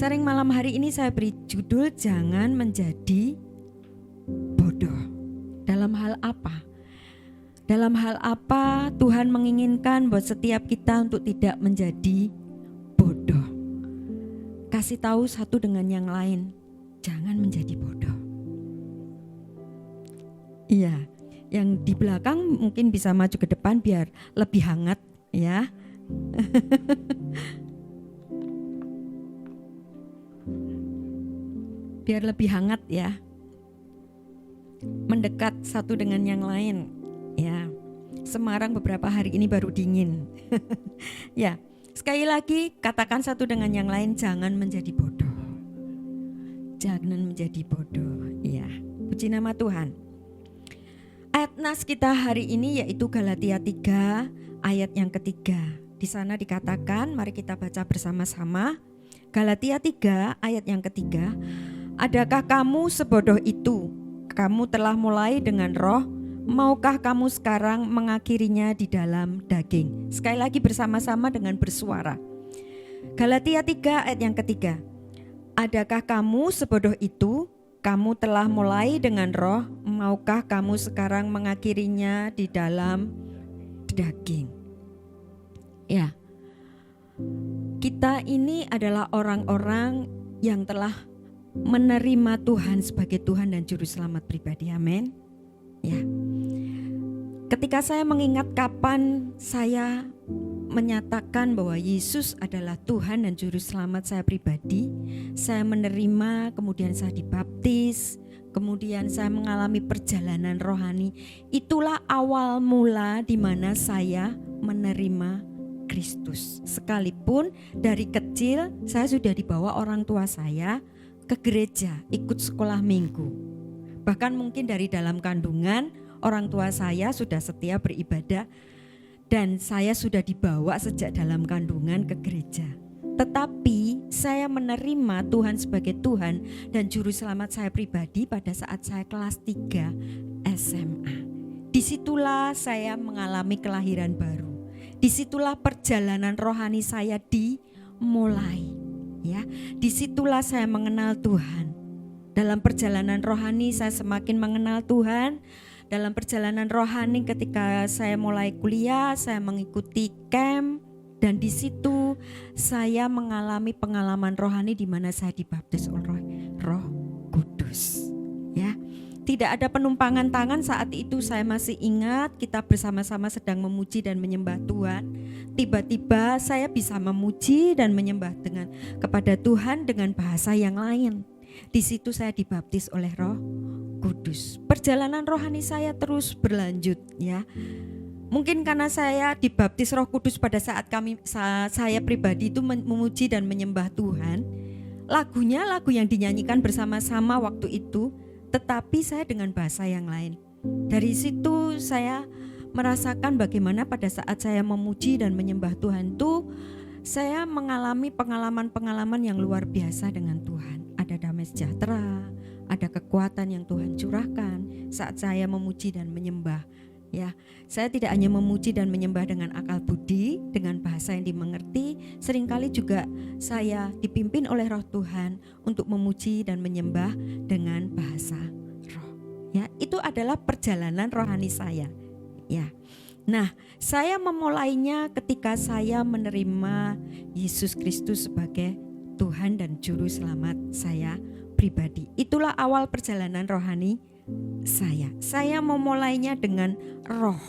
Sharing malam hari ini saya beri judul jangan menjadi bodoh. Dalam hal apa? Dalam hal apa Tuhan menginginkan buat setiap kita untuk tidak menjadi bodoh? Kasih tahu satu dengan yang lain, jangan menjadi bodoh. Iya, yang di belakang mungkin bisa maju ke depan biar lebih hangat ya. Biar lebih hangat ya. Mendekat satu dengan yang lain ya. Semarang beberapa hari ini baru dingin. Ya, sekali lagi katakan satu dengan yang lain, jangan menjadi bodoh. Jangan menjadi bodoh ya. Puji nama Tuhan. Ayat nas kita hari ini yaitu Galatia 3 ayat yang ketiga. Di sana dikatakan, mari kita baca bersama-sama. Galatia 3 ayat yang ketiga. Adakah kamu sebodoh itu? Kamu telah mulai dengan roh, maukah kamu sekarang mengakhirinya di dalam daging? Sekali lagi bersama-sama dengan bersuara. Galatia 3 ayat yang ketiga. Adakah kamu sebodoh itu? Kamu telah mulai dengan roh, maukah kamu sekarang mengakhirinya di dalam daging? Ya, kita ini adalah orang-orang yang telah menerima Tuhan sebagai Tuhan dan Juru Selamat pribadi, amin. Ya, ketika saya mengingat kapan saya menyatakan bahwa Yesus adalah Tuhan dan Juru Selamat saya pribadi, saya menerima, kemudian saya dibaptis, kemudian saya mengalami perjalanan rohani. Itulah awal mula di mana saya menerima Kristus. Sekalipun dari kecil saya sudah dibawa orang tua saya ke gereja, ikut sekolah minggu. Bahkan mungkin dari dalam kandungan orang tua saya sudah setia beribadah dan saya sudah dibawa sejak dalam kandungan ke gereja. Tetapi saya menerima Tuhan sebagai Tuhan dan Juru Selamat saya pribadi pada saat saya kelas 3 SMA. Disitulah saya mengalami kelahiran baru. Disitulah perjalanan rohani saya dimulai. Ya, disitulah saya mengenal Tuhan. Dalam perjalanan rohani saya semakin mengenal Tuhan. Dalam perjalanan rohani ketika saya mulai kuliah, saya mengikuti camp dan di situ saya mengalami pengalaman rohani di mana saya dibaptis oleh Roh Kudus. Ya, tidak ada penumpangan tangan saat itu. Saya masih ingat kita bersama-sama sedang memuji dan menyembah Tuhan. Tiba-tiba saya bisa memuji dan menyembah kepada Tuhan dengan bahasa yang lain. Di situ saya dibaptis oleh Roh Kudus. Perjalanan rohani saya terus berlanjut ya. Mungkin karena saya dibaptis Roh Kudus pada saat saya pribadi itu memuji dan menyembah Tuhan. Lagunya lagu yang dinyanyikan bersama-sama waktu itu, tetapi saya dengan bahasa yang lain. Dari situ saya merasakan bagaimana pada saat saya memuji dan menyembah Tuhan itu saya mengalami pengalaman-pengalaman yang luar biasa dengan Tuhan. Ada damai sejahtera, ada kekuatan yang Tuhan curahkan saat saya memuji dan menyembah. Ya, saya tidak hanya memuji dan menyembah dengan akal budi, dengan bahasa yang dimengerti, seringkali juga saya dipimpin oleh Roh Tuhan untuk memuji dan menyembah dengan bahasa roh. Ya, itu adalah perjalanan rohani saya. Ya. Nah, saya memulainya ketika saya menerima Yesus Kristus sebagai Tuhan dan Juru Selamat saya pribadi. Itulah awal perjalanan rohani saya. Saya memulainya dengan roh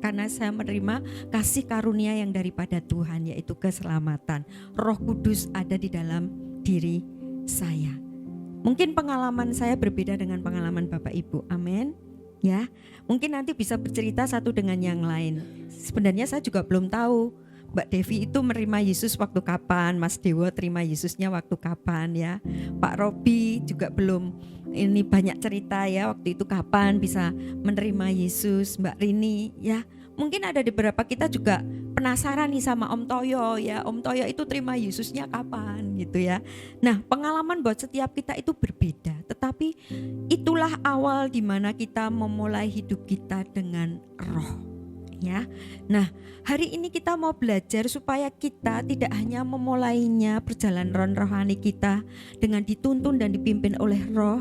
karena saya menerima kasih karunia yang daripada Tuhan, yaitu keselamatan. Roh Kudus ada di dalam diri saya. Mungkin pengalaman saya berbeda dengan pengalaman Bapak Ibu. Amin. Ya, mungkin nanti bisa bercerita satu dengan yang lain. Sebenarnya saya juga belum tahu Mbak Devi itu menerima Yesus waktu kapan, Mas Dewo terima Yesusnya waktu kapan ya. Pak Robi juga belum ini banyak cerita ya waktu itu kapan bisa menerima Yesus, Mbak Rini ya. Mungkin ada di beberapa kita juga penasaran nih sama Om Toyo ya. Om Toyo itu terima Yesusnya kapan gitu ya. Nah, pengalaman buat setiap kita itu berbeda, tetapi itulah awal di mana kita memulai hidup kita dengan roh. Ya. Nah, hari ini kita mau belajar supaya kita tidak hanya memulainya perjalanan rohani kita dengan dituntun dan dipimpin oleh Roh,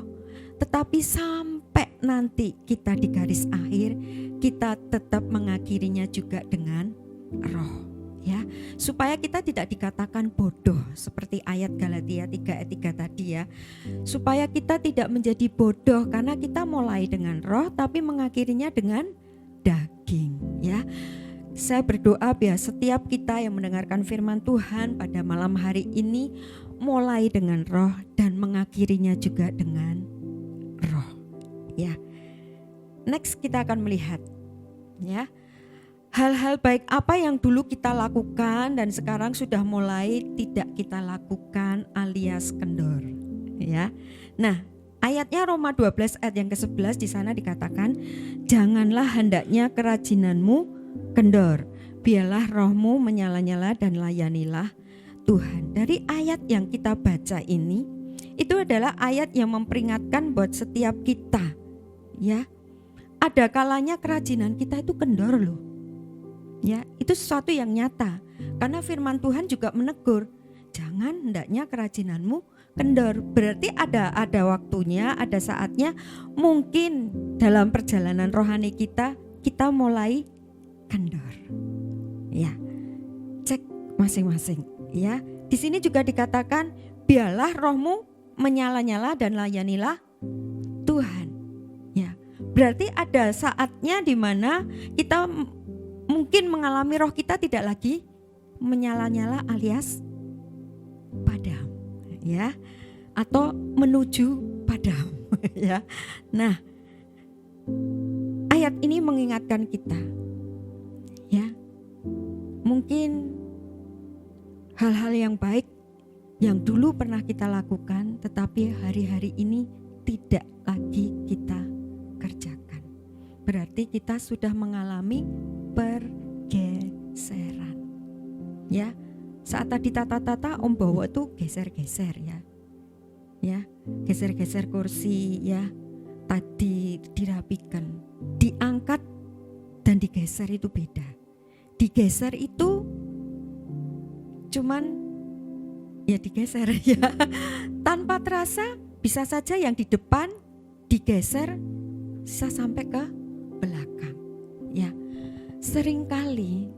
tetapi sampai nanti kita di garis akhir, kita tetap mengakhirinya juga dengan Roh. Ya, supaya kita tidak dikatakan bodoh seperti ayat Galatia 3 ayat 3 tadi ya. Supaya kita tidak menjadi bodoh karena kita mulai dengan Roh tapi mengakhirinya dengan daging ya. Saya berdoa biar setiap kita yang mendengarkan firman Tuhan pada malam hari ini mulai dengan Roh dan mengakhirinya juga dengan Roh ya. Next kita akan melihat ya, hal-hal baik apa yang dulu kita lakukan dan sekarang sudah mulai tidak kita lakukan alias kendor ya. Nah, ayatnya Roma 12 ayat yang ke-11 di sana dikatakan, janganlah hendaknya kerajinanmu kendor, biarlah rohmu menyala-nyala dan layanilah Tuhan. Dari ayat yang kita baca ini, itu adalah ayat yang memperingatkan buat setiap kita ya. Ada kalanya kerajinan kita itu kendor loh. Ya, itu sesuatu yang nyata. Karena firman Tuhan juga menegur, jangan hendaknya kerajinanmu kendor. Berarti ada waktunya, ada saatnya mungkin dalam perjalanan rohani kita mulai kendor. Ya. Cek masing-masing ya. Di sini juga dikatakan biarlah rohmu menyala-nyala dan layanilah Tuhan. Ya. Berarti ada saatnya di mana kita mungkin mengalami roh kita tidak lagi menyala-nyala alias padam ya, atau menuju padam ya. Nah, ayat ini mengingatkan kita ya, mungkin hal-hal yang baik yang dulu pernah kita lakukan tetapi hari-hari ini tidak lagi kita kerjakan. Berarti kita sudah mengalami pergeseran ya. Saat tadi tata-tata Om Bowo itu geser-geser ya. Ya, geser-geser kursi ya. Tadi dirapikan, diangkat dan digeser itu beda. Digeser itu cuman ya digeser ya. Tanpa terasa bisa saja yang di depan digeser bisa sampai ke belakang. Ya. Seringkali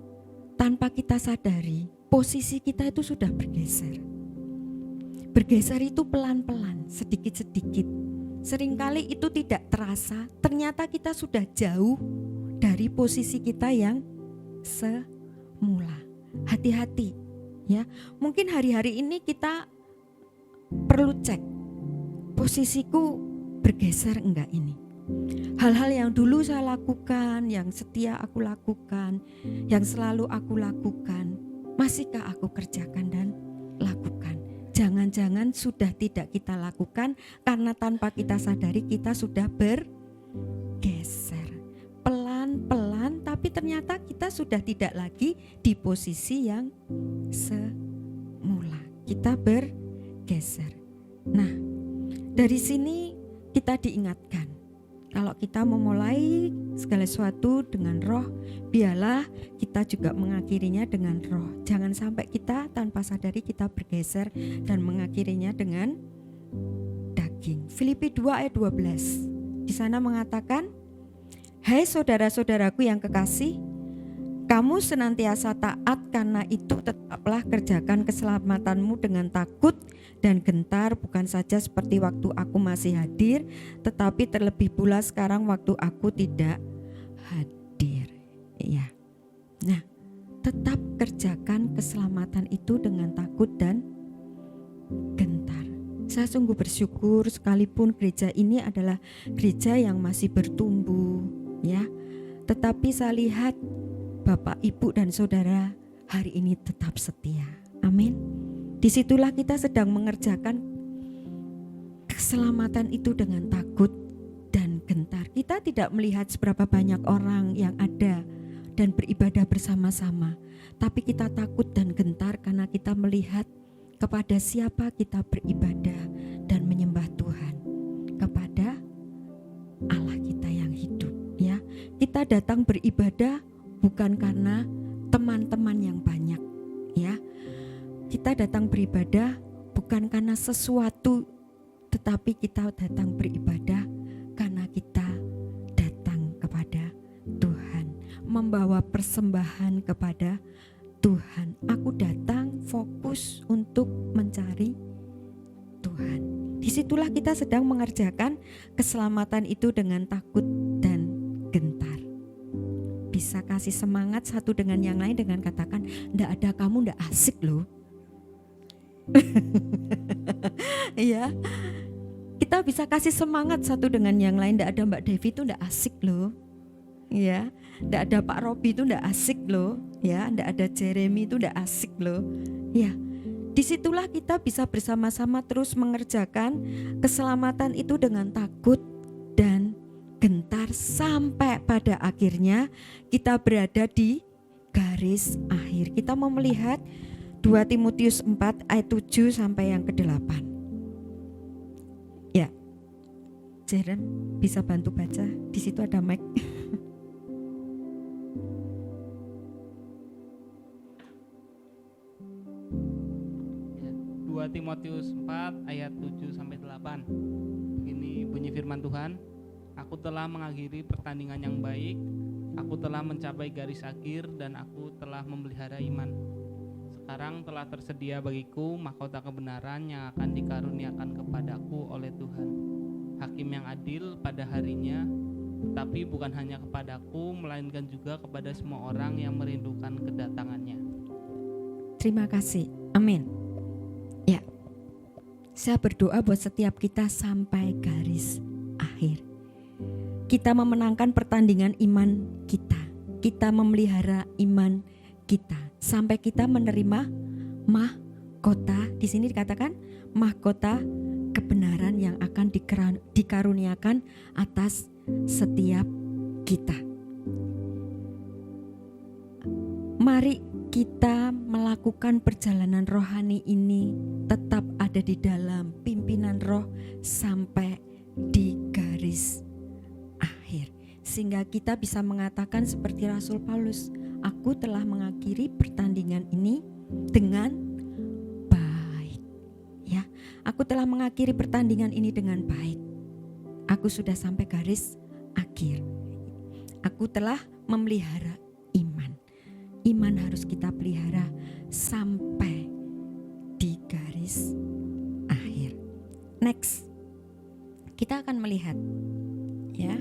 tanpa kita sadari posisi kita itu sudah bergeser. Bergeser itu pelan-pelan, sedikit-sedikit. Seringkali itu tidak terasa, ternyata kita sudah jauh dari posisi kita yang semula. Hati-hati ya. Mungkin hari-hari ini kita perlu cek posisiku bergeser enggak ini. Hal-hal yang dulu saya lakukan, yang setia aku lakukan, yang selalu aku lakukan, masihkah aku kerjakan dan lakukan? Jangan-jangan sudah tidak kita lakukan karena tanpa kita sadari kita sudah bergeser. Pelan-pelan tapi ternyata kita sudah tidak lagi di posisi yang semula. Kita bergeser. Nah, dari sini kita diingatkan, kalau kita memulai segala sesuatu dengan roh, biarlah kita juga mengakhirinya dengan roh. Jangan sampai kita tanpa sadari kita bergeser dan mengakhirinya dengan daging. Filipi 2 ayat 12. Di sana mengatakan, hai saudara-saudaraku yang kekasih, kamu senantiasa taat, karena itu tetaplah kerjakan keselamatanmu dengan takut dan gentar, bukan saja seperti waktu aku masih hadir, tetapi terlebih pula sekarang waktu aku tidak hadir. Ya. Nah, tetap kerjakan keselamatan itu dengan takut dan gentar. Saya sungguh bersyukur sekalipun gereja ini adalah gereja yang masih bertumbuh, ya. Tetapi saya lihat Bapak, Ibu, dan Saudara hari ini tetap setia. Amin. Disitulah kita sedang mengerjakan keselamatan itu dengan takut dan gentar. Kita tidak melihat seberapa banyak orang yang ada dan beribadah bersama-sama, tapi kita takut dan gentar karena kita melihat kepada siapa kita beribadah dan menyembah Tuhan, kepada Allah kita yang hidup, ya. Kita datang beribadah bukan karena teman-teman yang banyak, ya. Kita datang beribadah bukan karena sesuatu, tetapi kita datang beribadah karena kita datang kepada Tuhan, membawa persembahan kepada Tuhan. Aku datang fokus untuk mencari Tuhan. Disitulah kita sedang mengerjakan keselamatan itu dengan takut dan gentar. Bisa kasih semangat satu dengan yang lain dengan katakan, ndak ada kamu ndak asik loh. Iya, kita bisa kasih semangat satu dengan yang lain. Ndak ada Mbak Devi itu ndak asik loh. Ya, ndak ada Pak Robi itu ndak asik loh. Ya, ndak ada Jeremy itu ndak asik loh. Ya. Disitulah kita bisa bersama-sama terus mengerjakan keselamatan itu dengan takut dan gentar sampai pada akhirnya kita berada di garis akhir. Kita mau melihat 2 Timotius 4 ayat 7 sampai yang ke-8. Ya, Jeren bisa bantu baca, di situ ada mic. 2 Timotius 4 ayat 7 sampai 8. Ini bunyi firman Tuhan. Aku telah mengakhiri pertandingan yang baik, aku telah mencapai garis akhir, dan aku telah memelihara iman. Sekarang telah tersedia bagiku mahkota kebenaran yang akan dikaruniakan kepadaku oleh Tuhan, Hakim yang adil pada harinya, tetapi bukan hanya kepadaku, melainkan juga kepada semua orang yang merindukan kedatangannya. Terima kasih. Amin. Ya, saya berdoa buat setiap kita sampai garis akhir. Kita memenangkan pertandingan iman kita. Kita memelihara iman kita sampai kita menerima mahkota. Di sini dikatakan mahkota kebenaran yang akan dikaruniakan atas setiap kita. Mari kita melakukan perjalanan rohani ini tetap ada di dalam pimpinan Roh sampai di garis akhir, sehingga kita bisa mengatakan seperti Rasul Paulus, aku telah mengakhiri pertandingan ini dengan baik. Ya, aku telah mengakhiri pertandingan ini dengan baik. Aku sudah sampai garis akhir. Aku telah memelihara iman. Iman harus kita pelihara sampai di garis akhir. Next, kita akan melihat, ya,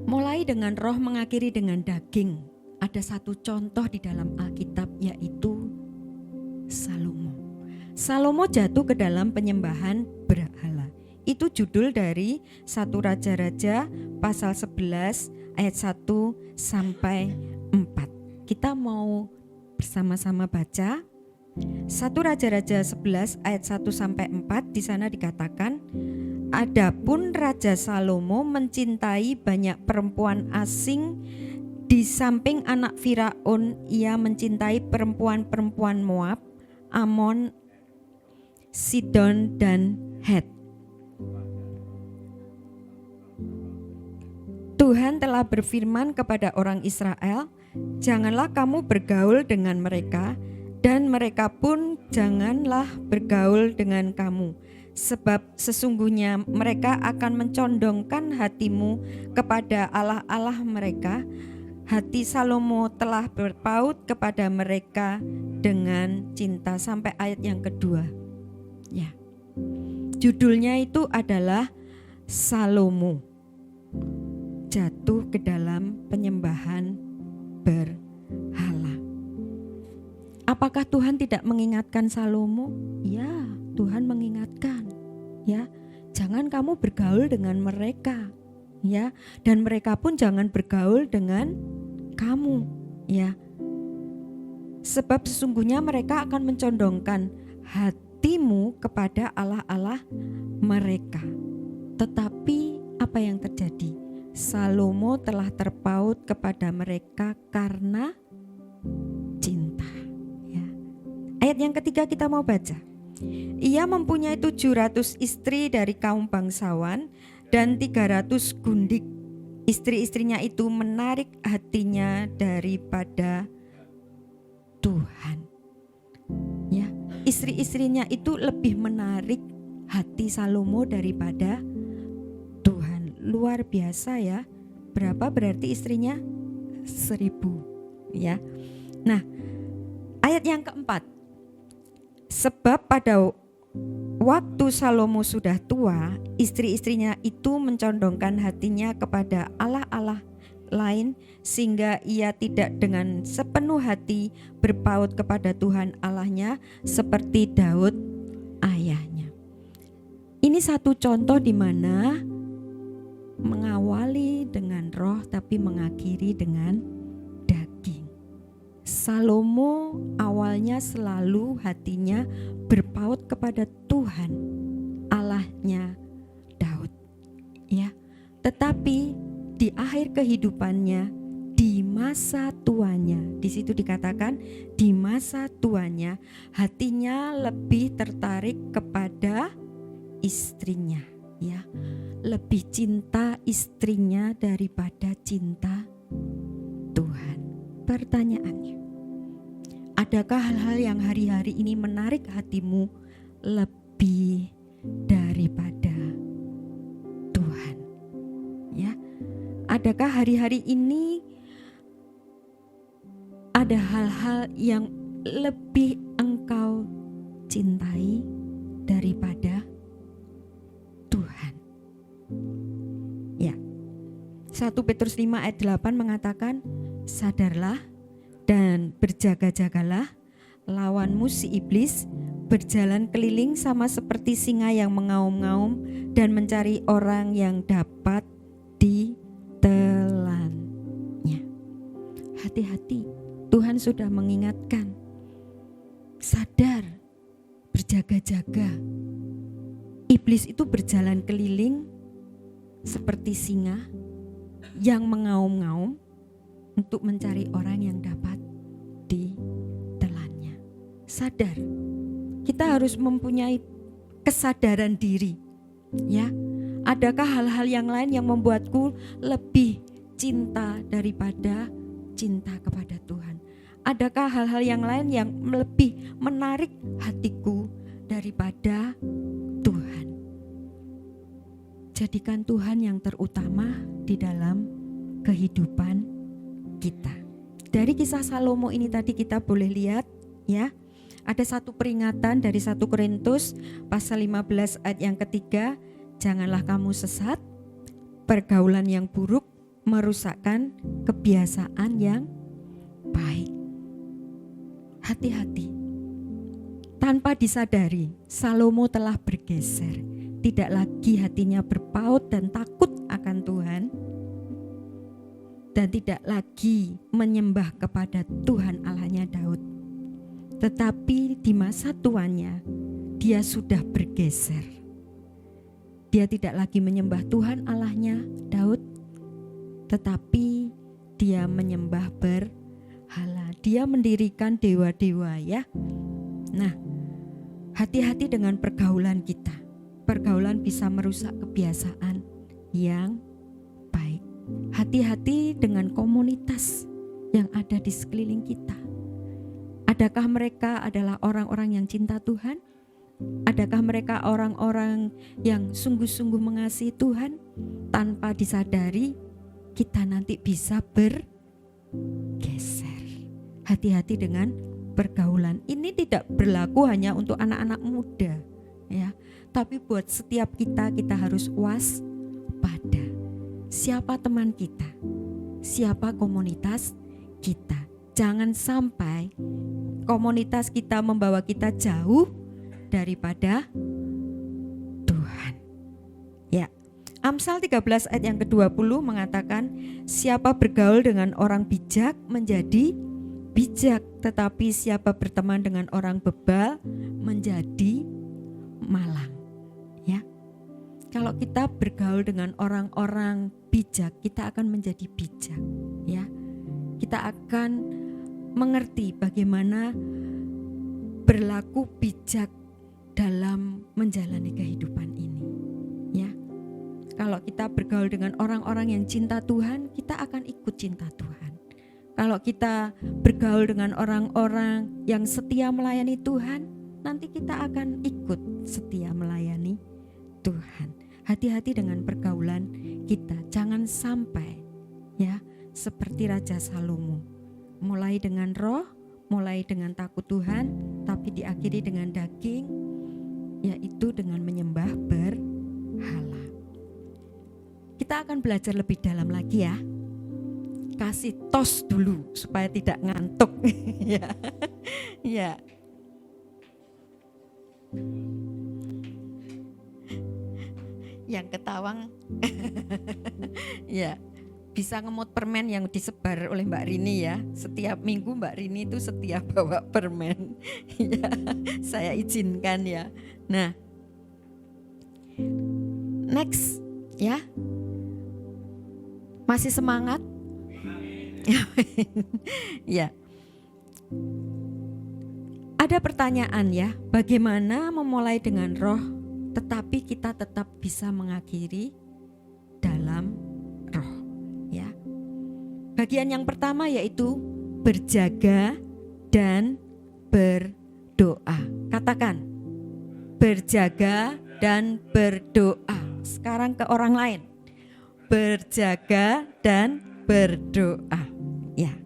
mulai dengan roh mengakhiri dengan daging. Ada satu contoh di dalam Alkitab, yaitu Salomo. Salomo jatuh ke dalam penyembahan berhala. Itu judul dari 1 Raja-Raja pasal 11 ayat 1 sampai 4. Kita mau bersama-sama baca 1 Raja-Raja 11 ayat 1 sampai 4. Di sana dikatakan, adapun Raja Salomo mencintai banyak perempuan asing. Di samping anak Firaun, ia mencintai perempuan-perempuan Moab, Amon, Sidon, dan Het. Tuhan telah berfirman kepada orang Israel, janganlah kamu bergaul dengan mereka, dan mereka pun janganlah bergaul dengan kamu, sebab sesungguhnya mereka akan mencondongkan hatimu kepada allah-allah mereka. Hati Salomo telah berpaut kepada mereka dengan cinta. Sampai ayat yang kedua. Ya, judulnya itu adalah Salomo jatuh ke dalam penyembahan berhala. Apakah Tuhan tidak mengingatkan Salomo? Ya, Tuhan mengingatkan. Ya, jangan kamu bergaul dengan mereka. Ya, dan mereka pun jangan bergaul dengan kamu. Ya, sebab sesungguhnya mereka akan mencondongkan hatimu kepada allah-allah mereka. Tetapi apa yang terjadi? Salomo telah terpaut kepada mereka karena cinta. Ya. Ayat yang ketiga kita mau baca. Ia mempunyai 700 istri dari kaum bangsawan dan 300 gundik Istri-istrinya itu menarik hatinya daripada Tuhan. Ya, istri-istrinya itu lebih menarik hati Salomo daripada Tuhan. Luar biasa ya. Berapa berarti istrinya? 1000 ya. Nah, ayat yang keempat. Sebab pada waktu Salomo sudah tua, istri-istrinya itu mencondongkan hatinya kepada allah-allah lain, sehingga ia tidak dengan sepenuh hati berpaut kepada Tuhan Allahnya seperti Daud ayahnya. Ini satu contoh di mana mengawali dengan roh tapi mengakhiri dengan daging. Salomo awalnya selalu hatinya berpaut kepada Tuhan Allahnya Daud, ya. Tetapi di akhir kehidupannya, di masa tuanya, di situ dikatakan di masa tuanya hatinya lebih tertarik kepada istrinya, ya. Lebih cinta istrinya daripada cinta Tuhan. Pertanyaannya, adakah hal-hal yang hari-hari ini menarik hatimu lebih daripada Tuhan? Ya, adakah hari-hari ini ada hal-hal yang lebih engkau cintai daripada Tuhan? Ya. 1 Petrus 5 ayat 8 mengatakan, sadarlah dan berjaga-jagalah, lawanmu si iblis berjalan keliling sama seperti singa yang mengaum-ngaum dan mencari orang yang dapat ditelannya. Hati-hati, Tuhan sudah mengingatkan. Sadar, berjaga-jaga. Iblis itu berjalan keliling seperti singa yang mengaum-ngaum untuk mencari orang yang dapat ditelannya. Sadar, kita harus mempunyai kesadaran diri, ya. Adakah hal-hal yang lain yang membuatku lebih cinta daripada cinta kepada Tuhan? Adakah hal-hal yang lain yang lebih menarik hatiku daripada Tuhan? Jadikan Tuhan yang terutama di dalam kehidupan kita. Dari kisah Salomo ini tadi kita boleh lihat, ya, ada satu peringatan dari 1 Korintus pasal 15 ayat yang ketiga, janganlah kamu sesat, pergaulan yang buruk merusakkan kebiasaan yang baik. Hati-hati. Tanpa disadari, Salomo telah bergeser, tidak lagi hatinya berpaut dan takut akan Tuhan, dan tidak lagi menyembah kepada Tuhan Allahnya Daud. Tetapi di masa tuanya dia sudah bergeser. Dia tidak lagi menyembah Tuhan Allahnya Daud, tetapi dia menyembah berhala. Dia mendirikan dewa-dewa, ya. Nah, hati-hati dengan pergaulan kita. Pergaulan bisa merusak kebiasaan yang baik. Hati-hati dengan komunitas yang ada di sekeliling kita. Adakah mereka adalah orang-orang yang cinta Tuhan? Adakah mereka orang-orang yang sungguh-sungguh mengasihi Tuhan? Tanpa disadari, kita nanti bisa bergeser. Hati-hati dengan pergaulan. Ini tidak berlaku hanya untuk anak-anak muda, ya. Tapi buat setiap kita harus waspada. Siapa teman kita? Siapa komunitas kita? Jangan sampai komunitas kita membawa kita jauh daripada Tuhan. Ya. Amsal 13 ayat yang ke-20 mengatakan, siapa bergaul dengan orang bijak menjadi bijak, tetapi siapa berteman dengan orang bebal menjadi malang. Ya. Kalau kita bergaul dengan orang-orang bijak, kita akan menjadi bijak, ya. Kita akan mengerti bagaimana berlaku bijak dalam menjalani kehidupan ini, ya. Kalau kita bergaul dengan orang-orang yang cinta Tuhan, kita akan ikut cinta Tuhan. Kalau kita bergaul dengan orang-orang yang setia melayani Tuhan, nanti kita akan ikut setia melayani Tuhan. Hati-hati dengan pergaulan kita. Jangan sampai ya seperti Raja Salomo. Mulai dengan roh, mulai dengan takut Tuhan, tapi diakhiri dengan daging, yaitu dengan menyembah berhala. Kita akan belajar lebih dalam lagi ya. Kasih tos dulu supaya tidak ngantuk. Ya. Ya. Yang ketawang ya, bisa ngemut permen yang disebar oleh Mbak Rini ya. Setiap minggu Mbak Rini itu setia bawa permen. Ya, saya izinkan ya. Nah, next ya. Masih semangat? Ya. Ada pertanyaan ya, bagaimana memulai dengan roh tetapi kita tetap bisa mengakhiri dalam roh ya. Bagian yang pertama yaitu berjaga dan berdoa. Katakan, berjaga dan berdoa. Sekarang ke orang lain. Berjaga dan berdoa ya.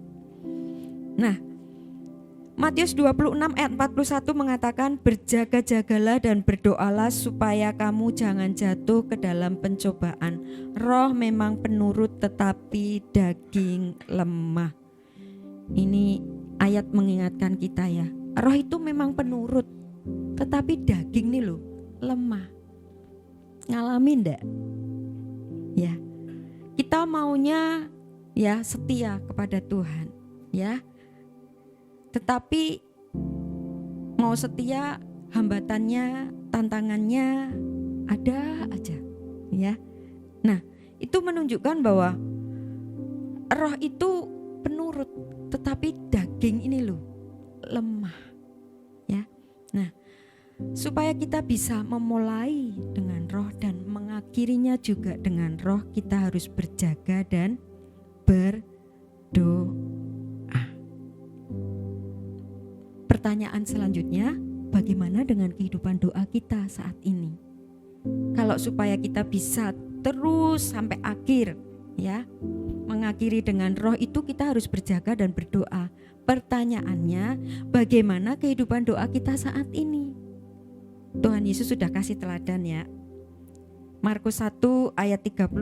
Nah, Matius 26 ayat 41 mengatakan, berjaga-jagalah dan berdoalah supaya kamu jangan jatuh ke dalam pencobaan. Roh memang penurut tetapi daging lemah. Ini ayat mengingatkan kita ya. Roh itu memang penurut tetapi daging nih loh lemah. Ngalamin enggak? Ya. Kita maunya ya setia kepada Tuhan ya. Tetapi mau setia, hambatannya, tantangannya ada aja ya. Nah, itu menunjukkan bahwa roh itu penurut, tetapi daging ini loh lemah ya. Nah, supaya kita bisa memulai dengan roh dan mengakhirinya juga dengan roh, kita harus berjaga dan berdoa. Pertanyaan selanjutnya, bagaimana dengan kehidupan doa kita saat ini? Kalau supaya kita bisa terus sampai akhir ya, mengakhiri dengan roh itu kita harus berjaga dan berdoa. Pertanyaannya, bagaimana kehidupan doa kita saat ini? Tuhan Yesus sudah kasih teladan ya. Markus 1 ayat 35,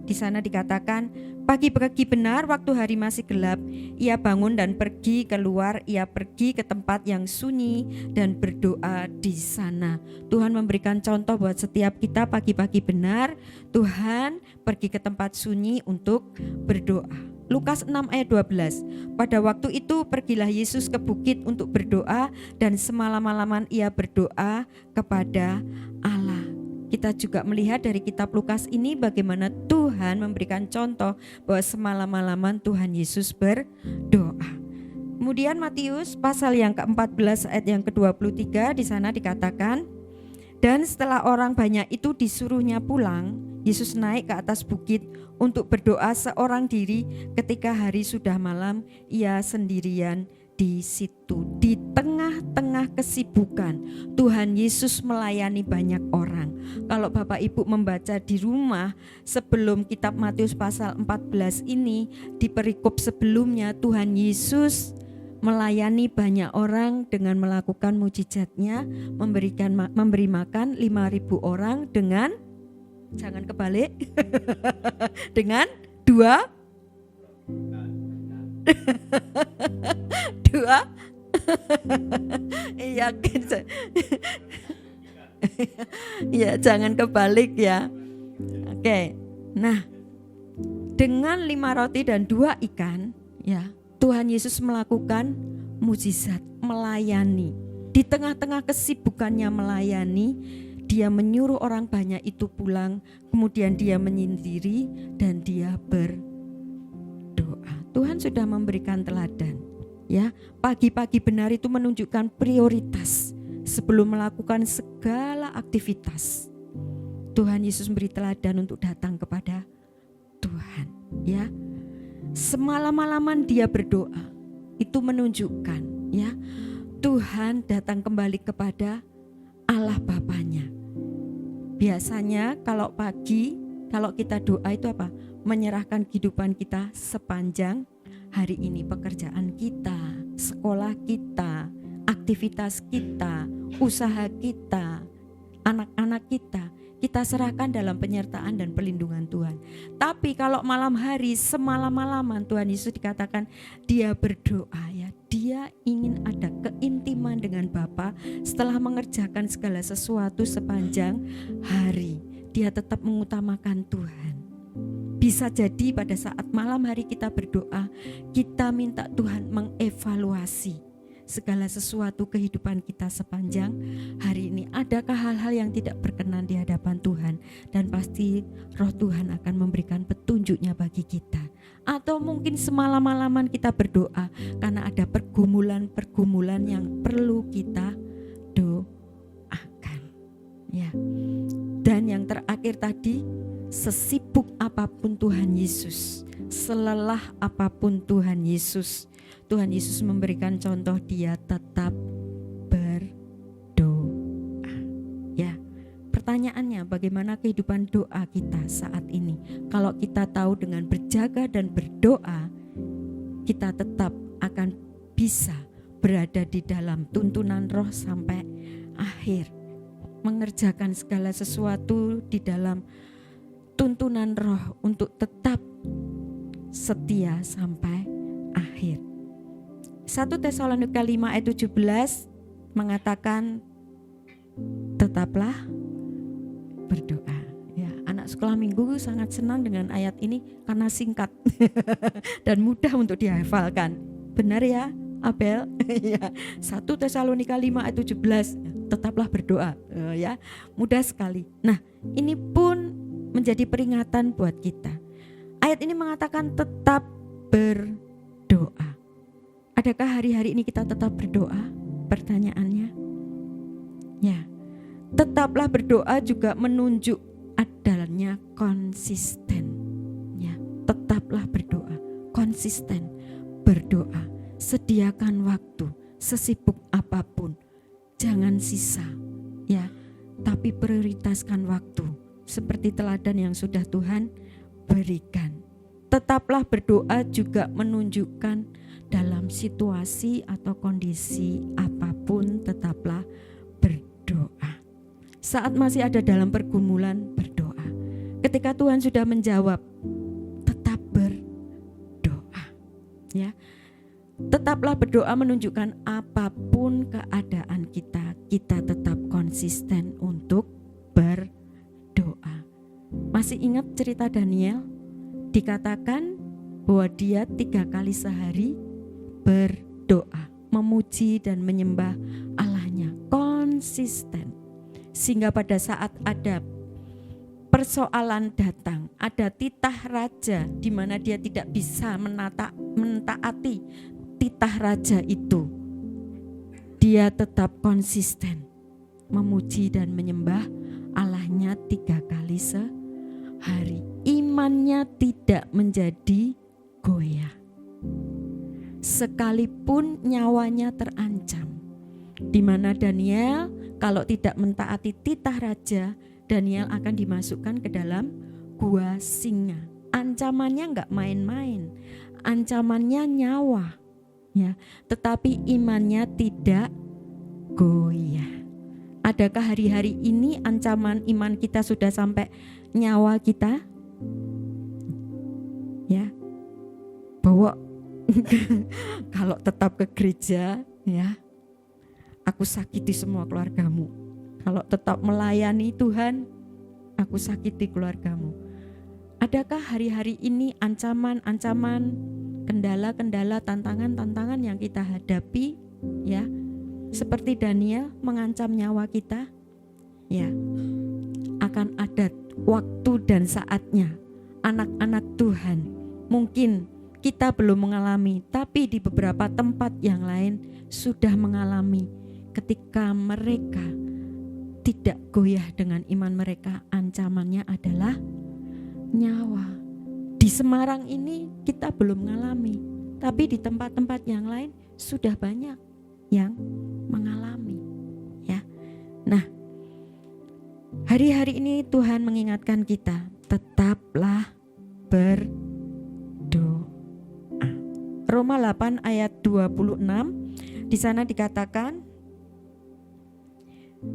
di sana dikatakan, pagi-pagi benar waktu hari masih gelap, ia bangun dan pergi keluar, ia pergi ke tempat yang sunyi dan berdoa di sana. Tuhan memberikan contoh buat setiap kita, pagi-pagi benar Tuhan pergi ke tempat sunyi untuk berdoa. Lukas 6 ayat 12, pada waktu itu pergilah Yesus ke bukit untuk berdoa dan semalam-malaman ia berdoa kepada Allah. Kita juga melihat dari kitab Lukas ini bagaimana Tuhan memberikan contoh bahwa semalam-malaman Tuhan Yesus berdoa. Kemudian Matius pasal yang ke-14 ayat yang ke-23, di sana dikatakan, dan setelah orang banyak itu disuruhnya pulang, Yesus naik ke atas bukit untuk berdoa seorang diri. Ketika hari sudah malam, ia sendirian di situ. Di tengah-tengah kesibukan, Tuhan Yesus melayani banyak orang. Kalau Bapak Ibu membaca di rumah sebelum kitab Matius pasal 14 ini, di perikop sebelumnya Tuhan Yesus melayani banyak orang dengan melakukan mujizatnya, memberi makan 5.000 orang dengan, jangan kebalik, dengan dua yakin ya, jangan kebalik ya. Oke. Nah, dengan 5 roti dan 2 ikan ya, Tuhan Yesus melakukan mujizat, melayani. Di tengah-tengah kesibukannya melayani, dia menyuruh orang banyak itu pulang, kemudian dia menyendiri dan dia berdoa. Tuhan sudah memberikan teladan. Ya, pagi-pagi benar itu menunjukkan prioritas sebelum melakukan segala aktivitas. Tuhan Yesus memberi teladan untuk datang kepada Tuhan, ya. Semalam-malaman dia berdoa. Itu menunjukkan, ya, Tuhan datang kembali kepada Allah Bapanya. Biasanya kalau pagi, kalau kita doa itu apa? Menyerahkan kehidupan kita sepanjang hari ini, pekerjaan kita, sekolah kita, aktivitas kita, usaha kita, anak-anak kita serahkan dalam penyertaan dan perlindungan Tuhan. Tapi kalau malam hari, semalam-malaman, Tuhan Yesus dikatakan dia berdoa, ya. Dia ingin ada keintiman dengan Bapa setelah mengerjakan segala sesuatu sepanjang hari. Dia tetap mengutamakan Tuhan. Bisa jadi pada saat malam hari kita berdoa, kita minta Tuhan mengevaluasi segala sesuatu kehidupan kita sepanjang hari ini. Adakah hal-hal yang tidak berkenan di hadapan Tuhan? Dan pasti Roh Tuhan akan memberikan petunjuknya bagi kita. Atau mungkin semalam-malaman kita berdoa karena ada pergumulan-pergumulan yang perlu kita doakan, ya. Dan yang terakhir tadi, sesibuk apapun Tuhan Yesus, selelah apapun Tuhan Yesus memberikan contoh, dia tetap berdoa, ya. Pertanyaannya, bagaimana kehidupan doa kita saat ini? Kalau kita tahu dengan berjaga dan berdoa, kita tetap akan bisa berada di dalam tuntunan Roh sampai akhir, mengerjakan segala sesuatu di dalam tuntunan Roh untuk tetap setia sampai akhir. 1 Tesalonika 5 ayat 17 mengatakan, tetaplah berdoa. Ya, anak sekolah minggu sangat senang dengan ayat ini karena singkat dan mudah untuk dihafalkan. Benar ya, Abel? Ya, 1 Tesalonika 5 ayat 17, tetaplah berdoa. Ya, mudah sekali. Nah, ini pun menjadi peringatan buat kita. Ayat ini mengatakan tetap berdoa. Adakah hari-hari ini kita tetap berdoa? Pertanyaannya. Ya. Tetaplah berdoa juga menunjuk adanya konsisten. Ya, tetaplah berdoa, konsisten berdoa. Sediakan waktu sesibuk apapun. Jangan sisa, ya. Tapi prioritaskan waktu seperti teladan yang sudah Tuhan berikan. Tetaplah berdoa juga menunjukkan dalam situasi atau kondisi apapun tetaplah berdoa. Saat masih ada dalam pergumulan, berdoa. Ketika Tuhan sudah menjawab, tetap berdoa. Ya. Tetaplah berdoa menunjukkan apapun keadaan kita, kita tetap konsisten untuk berdoa. Masih ingat cerita Daniel? Dikatakan bahwa dia 3 kali sehari berdoa, memuji dan menyembah Allahnya, konsisten. Sehingga pada saat ada persoalan datang, ada titah raja di mana dia tidak bisa mentaati titah raja itu, dia tetap konsisten memuji dan menyembah Allahnya 3 kali sehari. Imannya tidak menjadi goyah. Sekalipun nyawanya terancam. Di mana Daniel kalau tidak mentaati titah raja, Daniel akan dimasukkan ke dalam gua singa. Ancamannya enggak main-main. Ancamannya nyawa. Ya, tetapi imannya tidak goyah. Adakah hari-hari ini ancaman iman kita sudah sampai nyawa kita? Ya. Bahwa kalau tetap ke gereja, ya, aku sakiti semua keluargamu. Kalau tetap melayani Tuhan, aku sakiti keluargamu. Adakah hari-hari ini ancaman-ancaman, kendala-kendala, tantangan-tantangan yang kita hadapi, ya, seperti Daniel mengancam nyawa kita? Ya, akan ada waktu dan saatnya anak-anak Tuhan, mungkin kita belum mengalami, tapi di beberapa tempat yang lain sudah mengalami, ketika mereka tidak goyah dengan iman mereka, ancamannya adalah nyawa. Di Semarang ini kita belum mengalami, tapi di tempat-tempat yang lain sudah banyak yang mengalami, ya. Nah, hari-hari ini Tuhan mengingatkan kita, tetaplah berdoa. Roma 8 ayat 26, di sana dikatakan,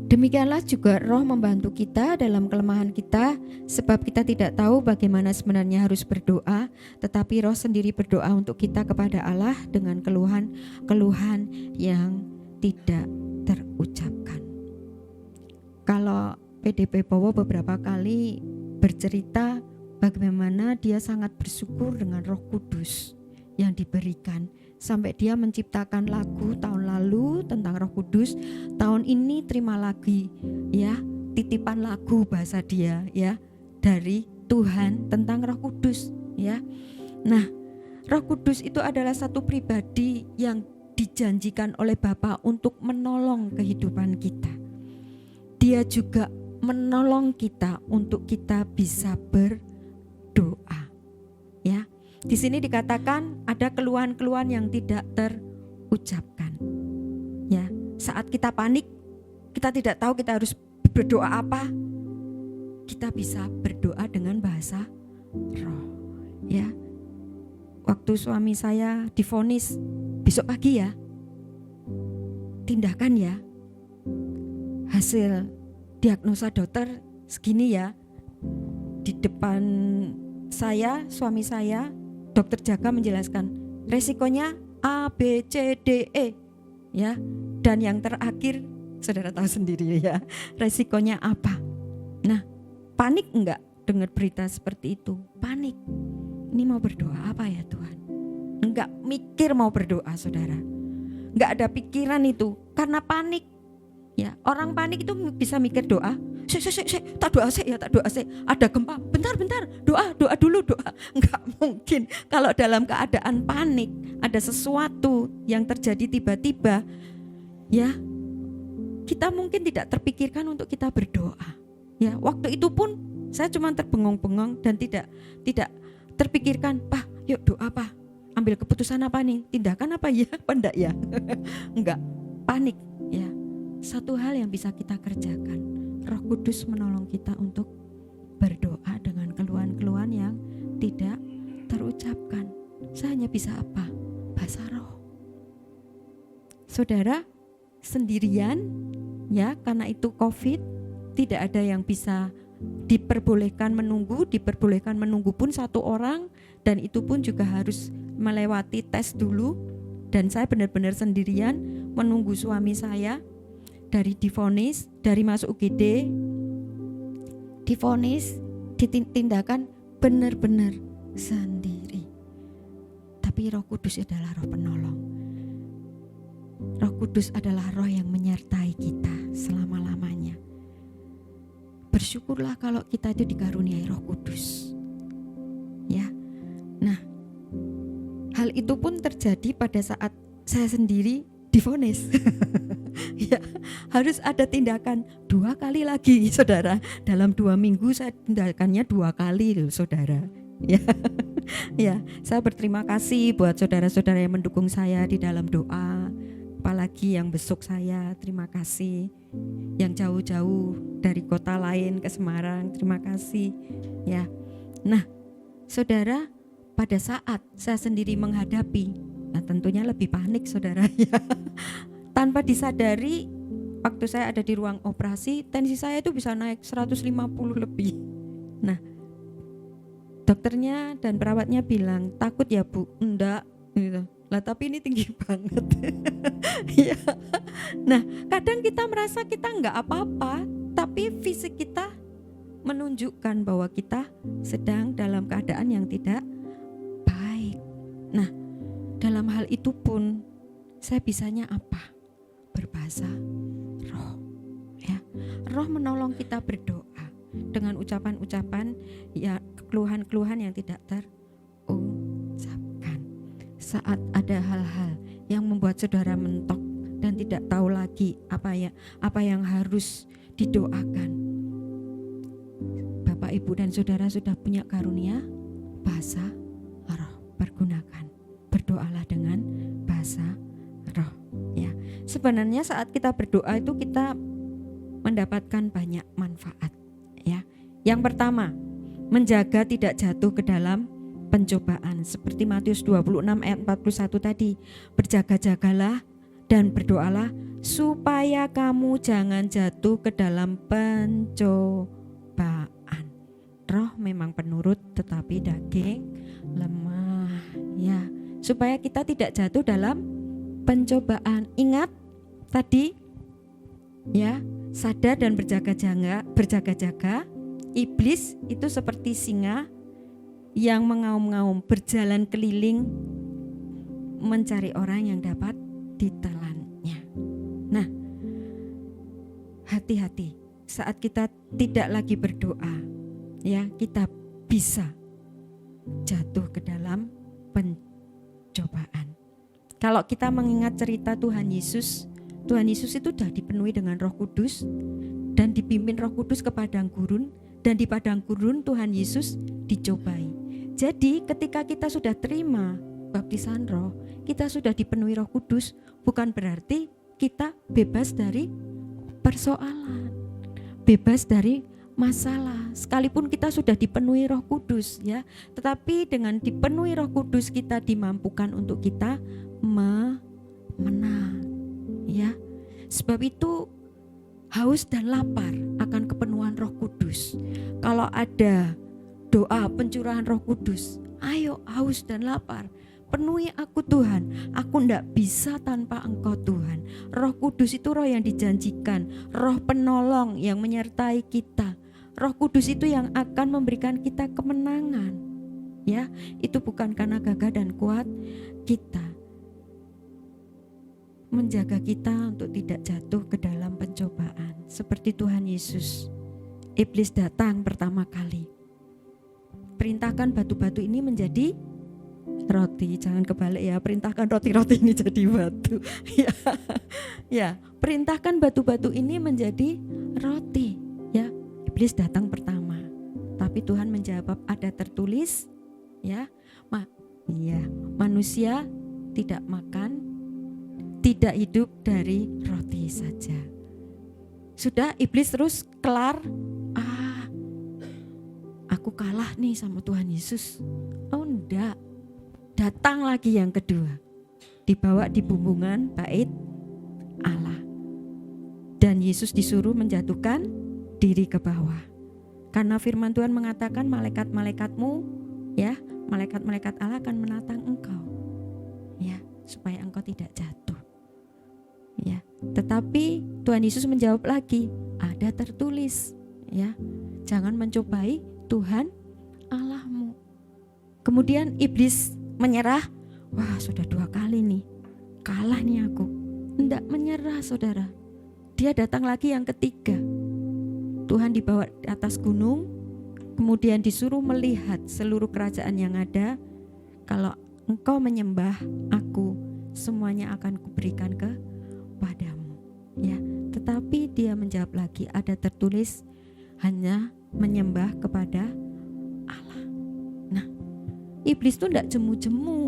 demikianlah juga Roh membantu kita dalam kelemahan kita, sebab kita tidak tahu bagaimana sebenarnya harus berdoa, tetapi Roh sendiri berdoa untuk kita kepada Allah dengan keluhan-keluhan yang tidak terucapkan. Kalau PDP Bowo beberapa kali bercerita bagaimana dia sangat bersyukur dengan Roh Kudus yang diberikan, sampai dia menciptakan lagu tahun lalu tentang Roh Kudus. Tahun ini terima lagi, ya, titipan lagu bahasa dia, ya, dari Tuhan tentang Roh Kudus, ya. Nah, Roh Kudus itu adalah satu pribadi yang dijanjikan oleh Bapa untuk menolong kehidupan kita. Dia juga menolong kita untuk kita bisa berdoa, ya. Di sini dikatakan ada keluhan-keluhan yang tidak terucapkan. Ya, saat kita panik, kita tidak tahu kita harus berdoa apa. Kita bisa berdoa dengan bahasa roh. Ya. Waktu suami saya divonis besok pagi ya. Tindakan ya. Hasil diagnosa dokter segini ya. Di depan saya, suami saya, dokter jaga menjelaskan resikonya A, B, C, D, E, ya. Dan yang terakhir, saudara tahu sendiri ya, resikonya apa. Nah, panik enggak dengar berita seperti itu? Panik. Ini mau berdoa apa ya Tuhan? Enggak mikir mau berdoa, saudara. Enggak ada pikiran itu, karena panik. Ya, orang panik itu bisa mikir doa. Tak doa sih, ada gempa, bentar, doa dulu. Enggak mungkin. Kalau dalam keadaan panik, ada sesuatu yang terjadi tiba-tiba, ya, kita mungkin tidak terpikirkan untuk kita berdoa. Ya, waktu itu pun saya cuma terbengong-bengong dan tidak terpikirkan, Pak, yuk doa Pak, ambil keputusan apa nih, tindakan apa ya, apa enggak ya. Enggak, panik, ya. Satu hal yang bisa kita kerjakan, Roh Kudus menolong kita untuk berdoa dengan keluhan-keluhan yang tidak terucapkan. Saya hanya bisa apa? Bahasa roh. Saudara, sendirian, ya, karena itu COVID, tidak ada yang bisa diperbolehkan menunggu pun satu orang, dan itu pun juga harus melewati tes dulu. Dan saya benar-benar sendirian menunggu suami saya dari divonis, dari masuk UGD, divonis, ditindakan, benar-benar sendiri. Tapi Roh Kudus adalah Roh penolong. Roh Kudus adalah Roh yang menyertai kita selama-lamanya. Bersyukurlah kalau kita itu dikaruniai Roh Kudus. Ya. Nah, hal itu pun terjadi pada saat saya sendiri divonis. Ya, harus ada tindakan 2 kali lagi, saudara. Dalam 2 minggu saya tindakannya 2 kali loh, saudara. Ya, ya, saya berterima kasih buat saudara-saudara yang mendukung saya di dalam doa. Apalagi yang besuk saya, terima kasih. Yang jauh-jauh dari kota lain ke Semarang, terima kasih. Ya, nah, saudara, pada saat saya sendiri menghadapi, nah tentunya lebih panik, saudara. Ya. Tanpa disadari, waktu saya ada di ruang operasi, tensi saya itu bisa naik 150 lebih. Nah, dokternya dan perawatnya bilang, takut ya Bu? Enggak, gitu. Lah tapi ini tinggi banget. Ya. Nah, kadang kita merasa kita enggak apa-apa, tapi fisik kita menunjukkan bahwa kita sedang dalam keadaan yang tidak baik. Nah, dalam hal itu pun saya bisanya apa? Berbahasa roh, ya. Roh menolong kita berdoa dengan ucapan-ucapan, ya, keluhan-keluhan yang tidak terucapkan. Saat ada hal-hal yang membuat saudara mentok dan tidak tahu lagi apa yang harus didoakan. Bapak, Ibu, dan Saudara sudah punya karunia bahasa roh, pergunakan. Berdoalah dengan bahasa roh. Ya, sebenarnya saat kita berdoa itu kita mendapatkan banyak manfaat. Ya, yang pertama, menjaga tidak jatuh ke dalam pencobaan. Seperti Matius 26 ayat 41 tadi, berjaga-jagalah dan berdoalah supaya kamu jangan jatuh ke dalam pencobaan. Roh memang penurut tetapi daging lemah, ya, supaya kita tidak jatuh dalam pencobaan. Ingat tadi, ya, sadar dan berjaga-jaga. Iblis itu seperti singa yang mengaum-ngaum, berjalan keliling mencari orang yang dapat ditelannya. Nah, hati-hati saat kita tidak lagi berdoa, ya, kita bisa jatuh ke dalam pencobaan. Kalau kita mengingat cerita Tuhan Yesus itu sudah dipenuhi dengan Roh Kudus dan dipimpin Roh Kudus ke padang gurun, dan di padang gurun Tuhan Yesus dicobai. Jadi ketika kita sudah terima baptisan Roh, kita sudah dipenuhi Roh Kudus, bukan berarti kita bebas dari persoalan, bebas dari masalah. Sekalipun kita sudah dipenuhi Roh Kudus, ya, tetapi dengan dipenuhi Roh Kudus kita dimampukan untuk kita menang, ya. Sebab itu haus dan lapar akan kepenuhan Roh Kudus. Kalau ada doa pencurahan Roh Kudus, ayo haus dan lapar, penuhi aku Tuhan, aku tidak bisa tanpa Engkau Tuhan. Roh Kudus itu roh yang dijanjikan, roh penolong yang menyertai kita. Roh Kudus itu yang akan memberikan kita kemenangan, ya. Itu bukan karena gagah dan kuat kita, menjaga kita untuk tidak jatuh ke dalam pencobaan. Seperti Tuhan Yesus, iblis datang pertama kali, perintahkan batu-batu ini menjadi roti. Jangan kebalik ya, perintahkan roti-roti ini jadi batu. Ya, ya, perintahkan batu-batu ini menjadi roti. Ya, iblis datang pertama, tapi Tuhan menjawab, ada tertulis, ya, manusia tidak tidak hidup dari roti saja. Sudah, iblis terus kelar. Aku kalah nih sama Tuhan Yesus. Oh enggak, datang lagi yang kedua, dibawa di bumbungan bait Allah, dan Yesus disuruh menjatuhkan diri ke bawah. Karena firman Tuhan mengatakan malaikat-malaikatmu, ya, malaikat-malaikat Allah akan menatang engkau, ya, supaya engkau tidak jatuh. Ya, tetapi Tuhan Yesus menjawab lagi, ada tertulis, ya, jangan mencobai Tuhan Allahmu. Kemudian iblis menyerah. Wah, sudah 2 kali nih, kalah nih aku. Tidak menyerah, saudara. Dia datang lagi yang ketiga. Tuhan dibawa di atas gunung, kemudian disuruh melihat seluruh kerajaan yang ada. Kalau engkau menyembah aku, semuanya akan kuberikan kepadamu, ya. Tetapi dia menjawab lagi, ada tertulis, hanya menyembah kepada Allah. Nah, iblis itu tidak jemu-jemu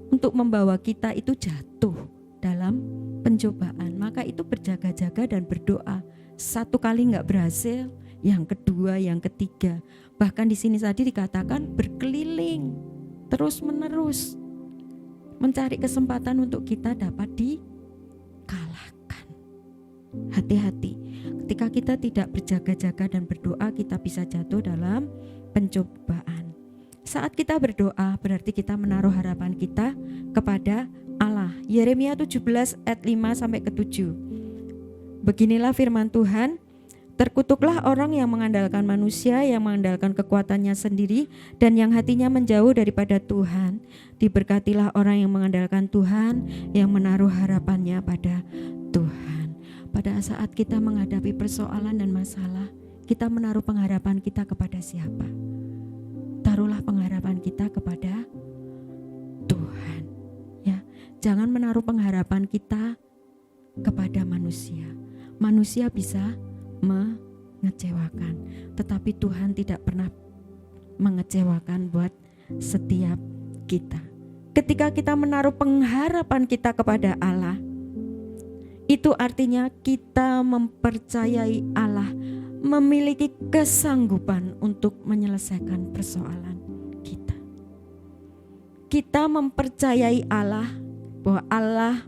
untuk membawa kita itu jatuh dalam pencobaan. Maka itu berjaga-jaga dan berdoa. 1 kali nggak berhasil, yang kedua, yang ketiga. Bahkan di sini tadi dikatakan berkeliling terus menerus mencari kesempatan untuk kita dapat dikalahkan. Hati-hati, ketika kita tidak berjaga-jaga dan berdoa, kita bisa jatuh dalam pencobaan. Saat kita berdoa berarti kita menaruh harapan kita kepada Allah. Yeremia 17 ayat 5 sampai ke 7. Beginilah firman Tuhan, terkutuklah orang yang mengandalkan manusia, yang mengandalkan kekuatannya sendiri, dan yang hatinya menjauh daripada Tuhan. Diberkatilah orang yang mengandalkan Tuhan, yang menaruh harapannya pada Tuhan. Pada saat kita menghadapi persoalan dan masalah, kita menaruh pengharapan kita kepada siapa? Taruhlah pengharapan kita kepada Tuhan, ya. Jangan menaruh pengharapan kita kepada manusia. Manusia bisa mengecewakan. Tetapi Tuhan tidak pernah mengecewakan buat setiap kita. Ketika kita menaruh pengharapan kita kepada Allah, itu artinya kita mempercayai Allah memiliki kesanggupan untuk menyelesaikan persoalan kita. Kita mempercayai Allah bahwa Allah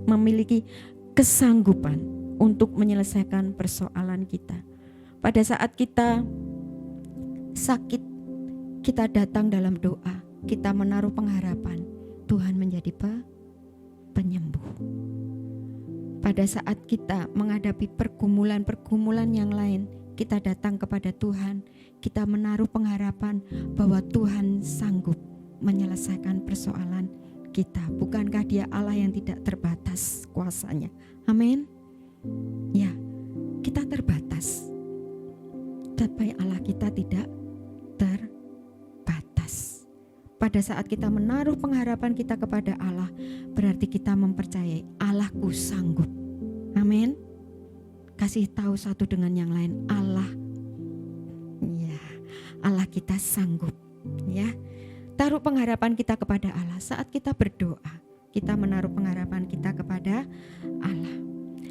memiliki kesanggupan untuk menyelesaikan persoalan kita. Pada saat kita sakit, kita datang dalam doa, kita menaruh pengharapan, Tuhan menjadi penyembuh. Pada saat kita menghadapi pergumulan-pergumulan yang lain, kita datang kepada Tuhan, kita menaruh pengharapan bahwa Tuhan sanggup menyelesaikan persoalan kita. Bukankah Dia Allah yang tidak terbatas kuasanya? Amin. Ya, kita terbatas, tapi Allah kita tidak terbatas. Pada saat kita menaruh pengharapan kita kepada Allah, berarti kita mempercayai Allahku sanggup. Amin. Kasih tahu satu dengan yang lain, Allah, ya, Allah kita sanggup. Ya, taruh pengharapan kita kepada Allah. Saat kita berdoa, kita menaruh pengharapan kita kepada Allah.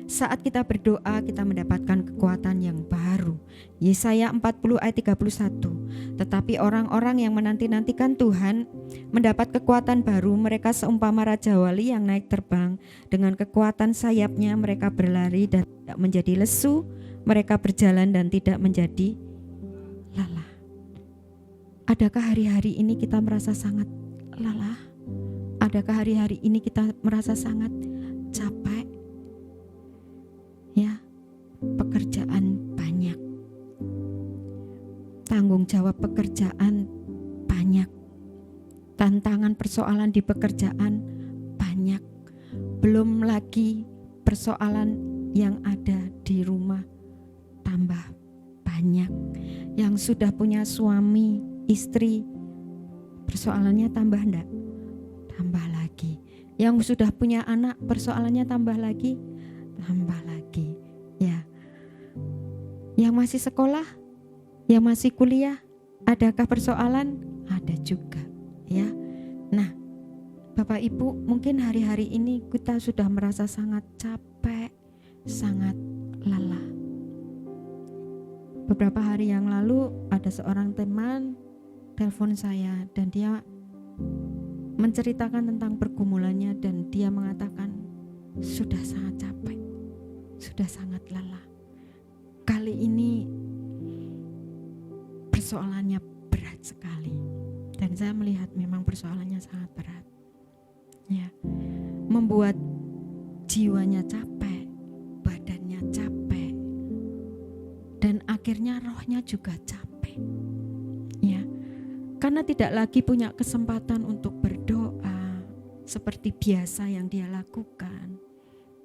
Saat kita berdoa, kita mendapatkan kekuatan yang baru. Yesaya 40 ayat 31. Tetapi orang-orang yang menanti-nantikan Tuhan mendapat kekuatan baru. Mereka seumpama raja wali yang naik terbang. Dengan kekuatan sayapnya mereka berlari dan tidak menjadi lesu. Mereka berjalan dan tidak menjadi lelah. Adakah hari-hari ini kita merasa sangat lelah? Adakah hari-hari ini kita merasa sangat capek? Ya, pekerjaan banyak, tanggung jawab pekerjaan banyak, tantangan persoalan di pekerjaan banyak, belum lagi persoalan yang ada di rumah tambah banyak. Yang sudah punya suami, istri, persoalannya tambah enggak? Tambah lagi. Yang sudah punya anak, persoalannya tambah lagi? Tambah lagi. Ya. Yang masih sekolah, yang masih kuliah, adakah persoalan? Ada juga, ya. Nah, Bapak Ibu, mungkin hari-hari ini kita sudah merasa sangat capek, sangat lelah. Beberapa hari yang lalu ada seorang teman telepon saya dan dia menceritakan tentang pergumulannya dan dia mengatakan sudah sangat capek, sudah sangat lelah. Kali ini persoalannya berat sekali dan saya melihat memang persoalannya sangat berat. Ya, membuat jiwanya capek, badannya capek, dan akhirnya rohnya juga capek. Ya, karena tidak lagi punya kesempatan untuk berdoa seperti biasa yang dia lakukan.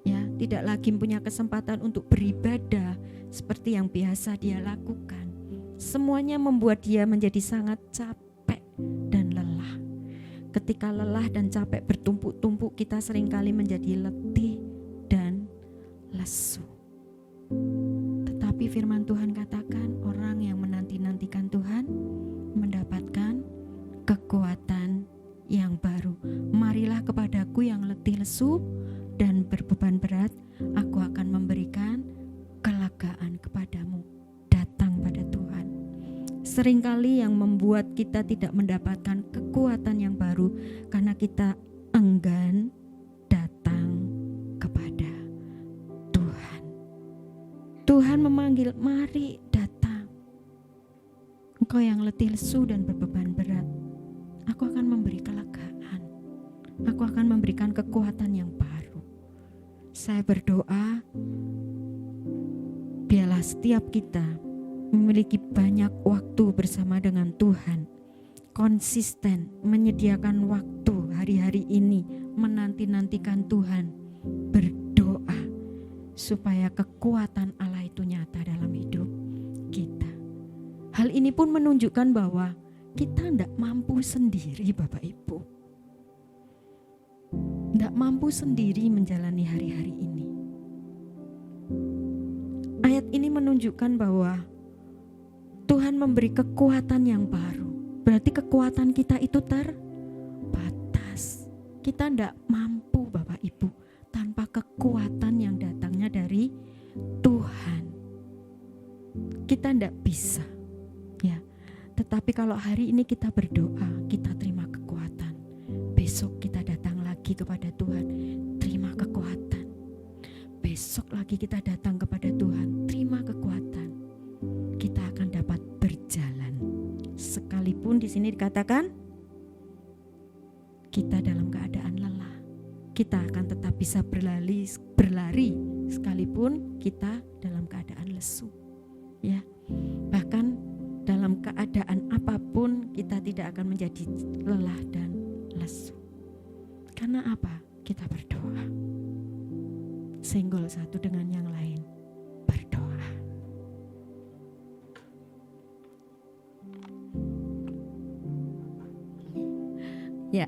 Ya, tidak lagi punya kesempatan untuk beribadah seperti yang biasa dia lakukan. Semuanya membuat dia menjadi sangat capek dan lelah. Ketika lelah dan capek bertumpuk-tumpuk, kita seringkali menjadi letih dan lesu. Tetapi firman Tuhan katakan, orang yang menanti-nantikan Tuhan mendapatkan kekuatan yang baru. Marilah kepadaku yang letih lesu dan berbeban berat, aku akan memberikan kelegaan kepadamu. Datang pada Tuhan. Seringkali yang membuat kita tidak mendapatkan kekuatan yang baru karena kita enggan datang kepada Tuhan. Tuhan memanggil, mari datang. Engkau yang letih lesu dan berbeban berat, aku akan memberi kelegaan. Aku akan memberikan kekuatan yang baru. Saya berdoa, biarlah setiap kita memiliki banyak waktu bersama dengan Tuhan, konsisten menyediakan waktu hari-hari ini, menanti-nantikan Tuhan, berdoa supaya kekuatan Allah itu nyata dalam hidup kita. Hal ini pun menunjukkan bahwa kita tidak mampu sendiri, Bapak Ibu. Tidak mampu sendiri menjalani hari-hari ini. Ayat ini menunjukkan bahwa Tuhan memberi kekuatan yang baru. Berarti kekuatan kita itu terbatas. Kita tidak mampu Bapak Ibu tanpa kekuatan yang datangnya dari Tuhan. Kita tidak bisa, ya. Tetapi kalau hari ini kita berdoa, kita terima kekuatan. Besok kita datang lagi kepada Tuhan, terima kekuatan. Besok lagi kita datang kepada Tuhan, terima kekuatan. Kita akan dapat berjalan. Sekalipun di sini dikatakan kita dalam keadaan lelah, kita akan tetap bisa berlari sekalipun kita dalam keadaan lesu. Ya, bahkan dalam keadaan apapun kita tidak akan menjadi lelah dan lesu. Karena apa? Kita berdoa. Senggol satu dengan yang lain, berdoa. Ya.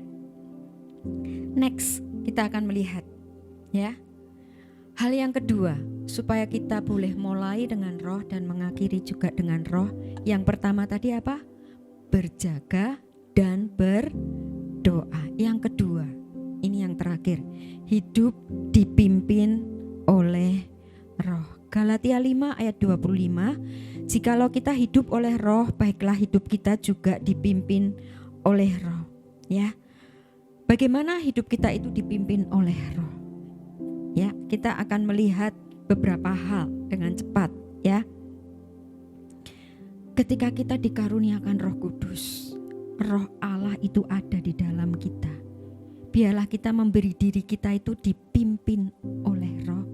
Next, kita akan melihat, ya. Hal yang kedua, supaya kita boleh mulai dengan roh dan mengakhiri juga dengan roh. Yang pertama tadi apa? Berjaga dan berdoa. Yang kedua, ini yang terakhir, hidup dipimpin oleh roh. Galatia 5 ayat 25, jikalau kita hidup oleh roh, baiklah hidup kita juga dipimpin oleh roh. Ya, bagaimana hidup kita itu dipimpin oleh roh? Ya, kita akan melihat beberapa hal dengan cepat, ya. Ketika kita dikaruniakan Roh Kudus, Roh Allah itu ada di dalam kita. Biarlah kita memberi diri kita itu dipimpin oleh Roh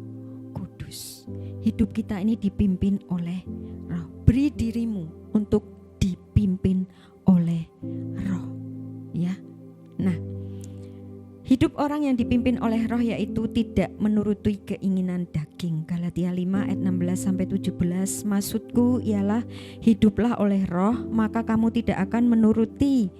Kudus. Hidup kita ini dipimpin oleh Roh. Beri dirimu untuk dipimpin oleh Roh, ya. Nah, hidup orang yang dipimpin oleh roh yaitu tidak menuruti keinginan daging. Galatia 5 ayat 16 sampai 17. Maksudku ialah hiduplah oleh roh, maka kamu tidak akan menuruti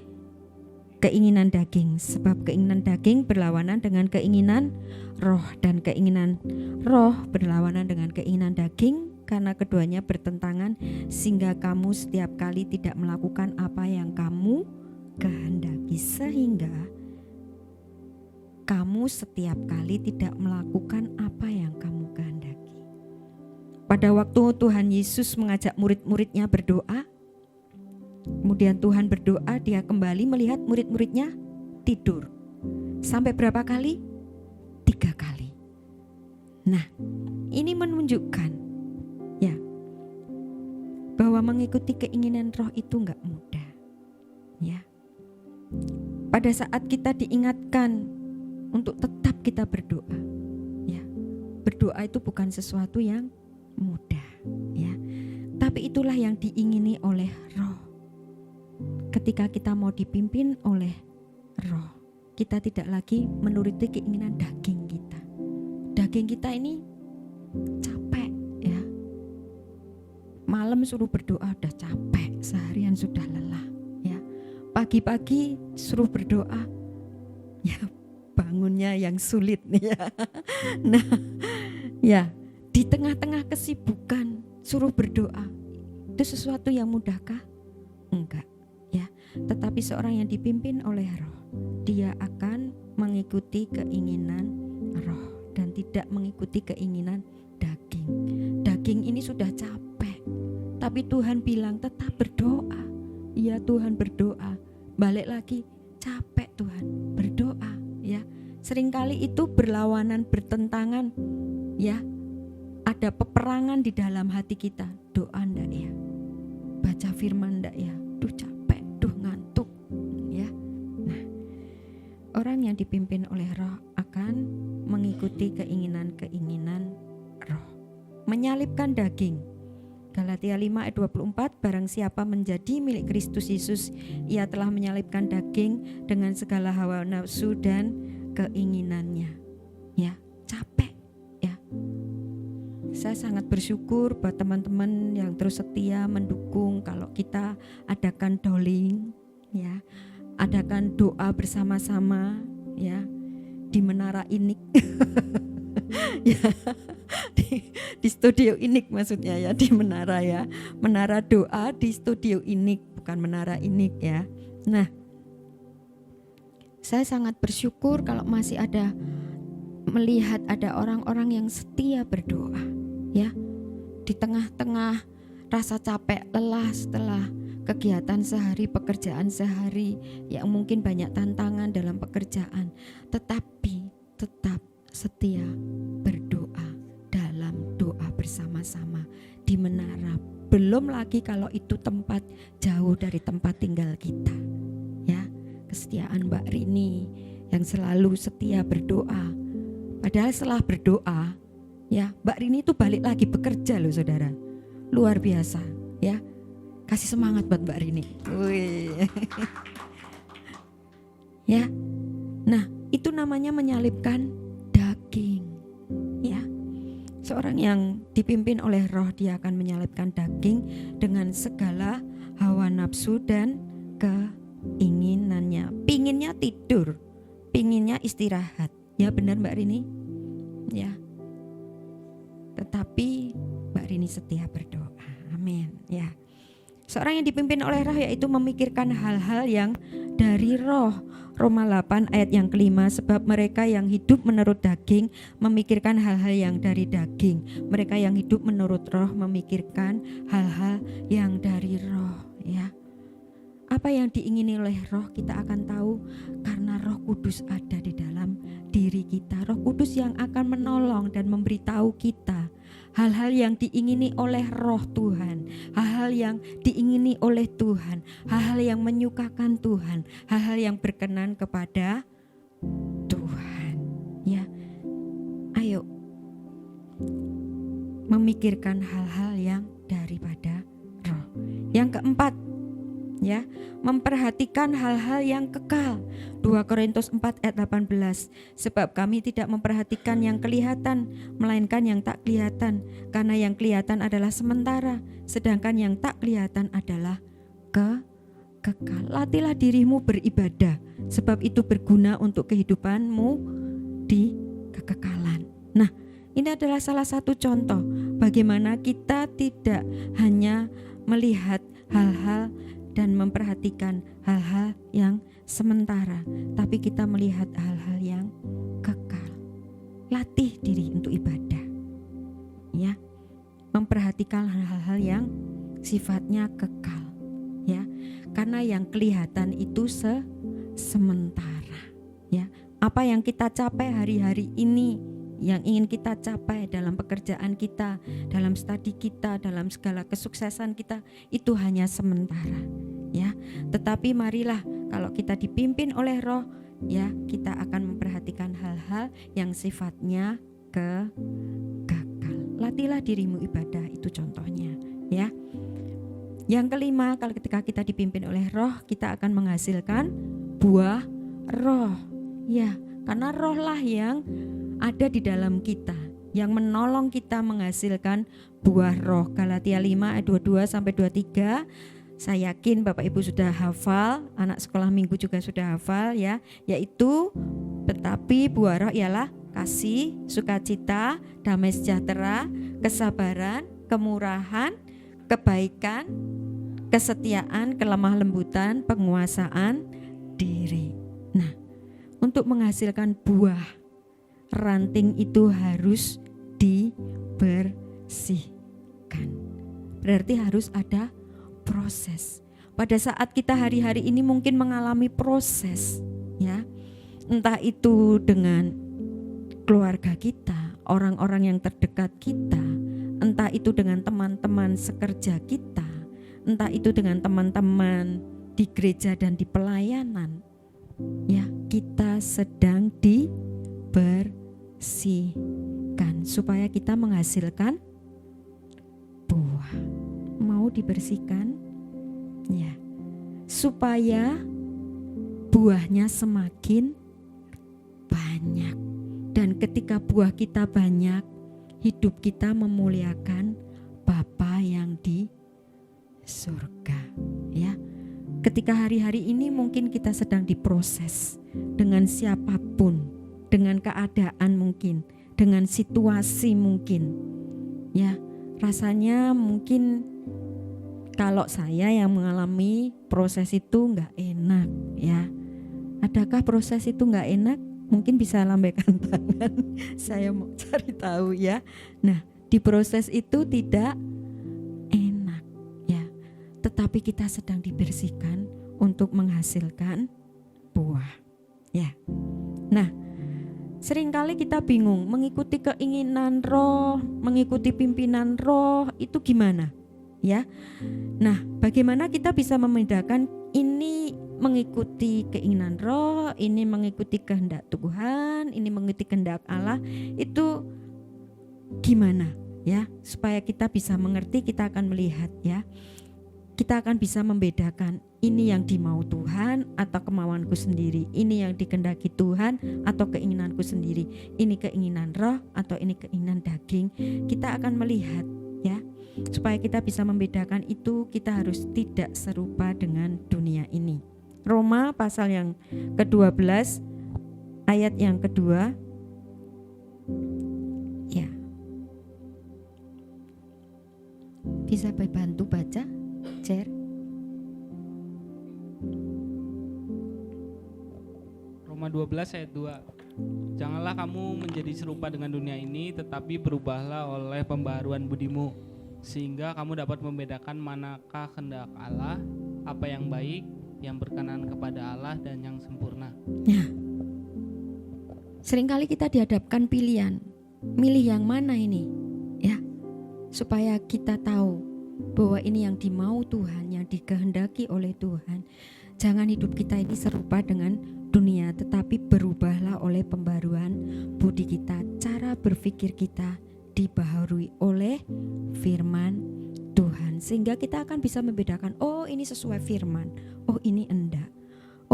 keinginan daging. Sebab keinginan daging berlawanan dengan keinginan roh, dan keinginan roh berlawanan dengan keinginan daging, karena keduanya bertentangan, sehingga kamu setiap kali tidak melakukan apa yang kamu kehendaki. Sehingga kamu setiap kali tidak melakukan apa yang kamu kehendaki. Pada waktu Tuhan Yesus mengajak murid-muridnya berdoa, kemudian Tuhan berdoa, dia kembali melihat murid-muridnya tidur. Sampai berapa kali? 3 kali. Nah, ini menunjukkan, ya, bahwa mengikuti keinginan roh itu enggak mudah. Ya. Pada saat kita diingatkan untuk tetap kita berdoa, ya, berdoa itu bukan sesuatu yang mudah, ya, tapi itulah yang diingini oleh roh. Ketika kita mau dipimpin oleh roh, kita tidak lagi menuruti keinginan daging kita. Daging kita ini capek, ya, malam suruh berdoa udah capek, seharian sudah lelah, ya, pagi-pagi suruh berdoa, ya, bangunnya yang sulit nih, ya. Nah, ya, di tengah-tengah kesibukan suruh berdoa, itu sesuatu yang mudahkah? Enggak, ya. Tetapi seorang yang dipimpin oleh roh, dia akan mengikuti keinginan roh dan tidak mengikuti keinginan daging. Daging ini sudah capek, tapi Tuhan bilang tetap berdoa. Iya, Tuhan berdoa. Balik lagi, capek Tuhan, berdoa. Ya, seringkali itu berlawanan, bertentangan, ya. Ada peperangan di dalam hati kita. Doa ndak ya? Baca firman ndak ya? Duh capek, duh ngantuk, ya. Nah, orang yang dipimpin oleh roh akan mengikuti keinginan-keinginan roh. Menyalibkan daging. Galatia 5 ayat 24, barang siapa menjadi milik Kristus Yesus, ia telah menyalibkan daging dengan segala hawa nafsu dan keinginannya. Ya, capek, ya. Saya sangat bersyukur buat teman-teman yang terus setia mendukung kalau kita adakan doling, ya, adakan doa bersama-sama, ya, di Menara Inik. Ya, Di studio Inik maksudnya ya, di menara ya. Menara doa di studio Inik, bukan menara Inik ya. Nah, saya sangat bersyukur kalau masih ada, melihat ada orang-orang yang setia berdoa ya. Di tengah-tengah rasa capek lelah setelah kegiatan sehari, pekerjaan sehari yang mungkin banyak tantangan dalam pekerjaan, tetapi tetap setia berdoa dalam doa bersama-sama di menara. Belum lagi kalau itu tempat jauh dari tempat tinggal kita ya. Kesetiaan Mbak Rini yang selalu setia berdoa, padahal setelah berdoa ya, Mbak Rini itu balik lagi bekerja loh saudara. Luar biasa ya. Kasih semangat buat Mbak Rini. Wih. Ya. Nah, itu namanya menyalibkan daging. Ya. Seorang yang dipimpin oleh Roh, dia akan menyalibkan daging dengan segala hawa nafsu dan keinginannya. Pinginnya tidur, pinginnya istirahat. Ya benar Mbak Rini? Ya. Tetapi Mbak Rini setia berdoa. Amin. Ya. Seorang yang dipimpin oleh Roh yaitu memikirkan hal-hal yang dari Roh. Roma 8 ayat yang kelima, sebab mereka yang hidup menurut daging memikirkan hal-hal yang dari daging. Mereka yang hidup menurut Roh memikirkan hal-hal yang dari Roh ya. Apa yang diingini oleh Roh kita akan tahu karena Roh Kudus ada di dalam diri kita. Roh Kudus yang akan menolong dan memberitahu kita hal-hal yang diingini oleh Roh Tuhan, hal-hal yang diingini oleh Tuhan, hal-hal yang menyukakan Tuhan, hal-hal yang berkenan kepada Tuhan. Ya, ayo memikirkan hal-hal yang daripada Roh. Yang keempat, ya, memperhatikan hal-hal yang kekal. 2 Korintus 4 ayat 18, sebab kami tidak memperhatikan yang kelihatan melainkan yang tak kelihatan, karena yang kelihatan adalah sementara, sedangkan yang tak kelihatan adalah kekal. Latihlah dirimu beribadah, sebab itu berguna untuk kehidupanmu di kekekalan. Nah, ini adalah salah satu contoh bagaimana kita tidak hanya melihat hal-hal dan memperhatikan hal-hal yang sementara, tapi kita melihat hal-hal yang kekal. Latih diri untuk ibadah, ya, memperhatikan hal-hal yang sifatnya kekal, ya, karena yang kelihatan itu sementara, ya. Apa yang kita capai hari-hari ini, yang ingin kita capai dalam pekerjaan kita, dalam studi kita, dalam segala kesuksesan kita, itu hanya sementara, ya. Tetapi marilah kalau kita dipimpin oleh Roh, ya, kita akan memperhatikan hal-hal yang sifatnya kekal. Latihlah dirimu ibadah, itu contohnya, ya. Yang kelima, kalau ketika kita dipimpin oleh Roh, kita akan menghasilkan buah Roh, ya, karena Roh lah yang ada di dalam kita, yang menolong kita menghasilkan buah Roh. Galatia 5 ayat 22 sampai 23. Saya yakin Bapak Ibu sudah hafal, anak sekolah minggu juga sudah hafal ya, yaitu tetapi buah Roh ialah kasih, sukacita, damai sejahtera, kesabaran, kemurahan, kebaikan, kesetiaan, kelemah lembutan, penguasaan diri. Nah, untuk menghasilkan buah, ranting itu harus dibersihkan. Berarti harus ada proses. Pada saat kita hari-hari ini mungkin mengalami proses, ya, entah itu dengan keluarga kita, orang-orang yang terdekat kita, entah itu dengan teman-teman sekerja kita, entah itu dengan teman-teman di gereja dan di pelayanan, ya, kita sedang dibersihkan supaya kita menghasilkan buah. Mau dibersihkan, ya, supaya buahnya semakin banyak. Dan ketika buah kita banyak, hidup kita memuliakan Bapa yang di surga, ya. Ketika hari-hari ini mungkin kita sedang diproses dengan siapapun, dengan keadaan mungkin, dengan situasi mungkin, Ya, rasanya mungkin kalau saya yang mengalami proses itu nggak enak ya. Adakah proses itu nggak enak? Mungkin bisa lambaikan tangan. Saya mau cari tahu ya. Nah, di proses itu tidak enak ya. Tetapi kita sedang dibersihkan untuk menghasilkan buah ya. Nah, seringkali kita bingung mengikuti keinginan roh, mengikuti pimpinan roh itu gimana ya. Nah, bagaimana kita bisa membedakan ini mengikuti keinginan roh, ini mengikuti kehendak Tuhan, ini mengikuti kehendak Allah, itu gimana ya, supaya kita bisa mengerti, kita akan melihat ya. Kita akan bisa membedakan ini yang dimau Tuhan atau kemauanku sendiri, ini yang dikehendaki Tuhan atau keinginanku sendiri, ini keinginan roh atau ini keinginan daging. Kita akan melihat ya. Supaya kita bisa membedakan itu, kita harus tidak serupa dengan dunia ini. Roma pasal yang ke-12 ayat yang kedua ya. Bisa bantu baca, Cer? Roma 12 ayat 2. Janganlah kamu menjadi serupa dengan dunia ini, tetapi berubahlah oleh pembaharuan budimu, sehingga kamu dapat membedakan manakah kehendak Allah, apa yang baik, yang berkenan kepada Allah, dan yang sempurna. Nah, seringkali kita dihadapkan pilihan, milih yang mana ini ya, supaya kita tahu bahwa ini yang dimau Tuhan, yang dikehendaki oleh Tuhan. Jangan hidup kita ini serupa dengan dunia, tetapi berubahlah oleh pembaruan budi kita. Cara berpikir kita dibaharui oleh firman Tuhan, sehingga kita akan bisa membedakan, oh ini sesuai firman, oh ini enggak,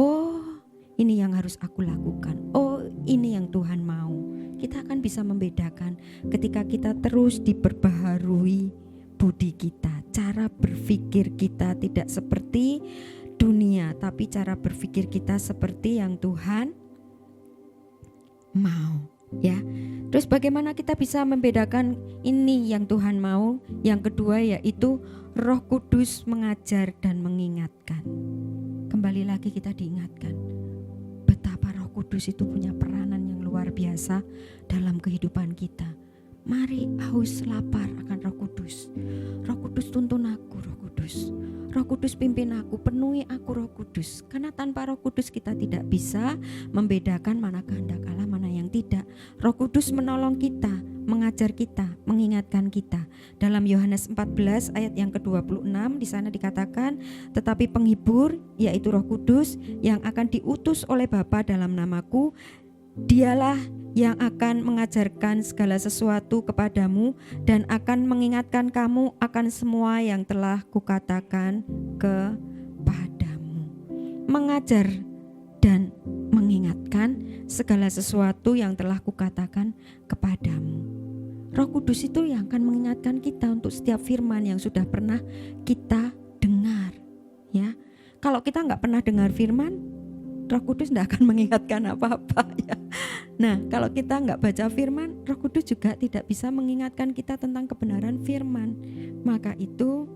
oh ini yang harus aku lakukan, oh ini yang Tuhan mau. Kita akan bisa membedakan ketika kita terus diperbaharui budi kita. Cara berpikir kita tidak seperti dunia, tapi cara berpikir kita seperti yang Tuhan mau ya. Terus bagaimana kita bisa membedakan ini yang Tuhan mau? Yang kedua yaitu Roh Kudus mengajar dan mengingatkan. Kembali lagi kita diingatkan betapa Roh Kudus itu punya peranan yang luar biasa dalam kehidupan kita. Mari haus lapar akan Roh Kudus. Roh Kudus tuntun aku, Roh Kudus. Roh Kudus pimpin aku, penuhi aku Roh Kudus. Karena tanpa Roh Kudus kita tidak bisa membedakan mana kehendak Allah, mana yang tidak. Roh Kudus menolong kita, mengajar kita, mengingatkan kita. Dalam Yohanes 14 ayat yang ke-26 di sana dikatakan, tetapi penghibur yaitu Roh Kudus yang akan diutus oleh Bapa dalam namaku, Dialah yang akan mengajarkan segala sesuatu kepadamu dan akan mengingatkan kamu akan semua yang telah kukatakan kepadamu. Mengajar dan mengingatkan segala sesuatu yang telah kukatakan kepadamu. Roh Kudus itu yang akan mengingatkan kita untuk setiap firman yang sudah pernah kita dengar ya. Kalau kita nggak pernah dengar firman, Roh Kudus tidak akan mengingatkan apa-apa ya. Nah, kalau kita nggak baca firman, Roh Kudus juga tidak bisa mengingatkan kita tentang kebenaran firman. Maka itu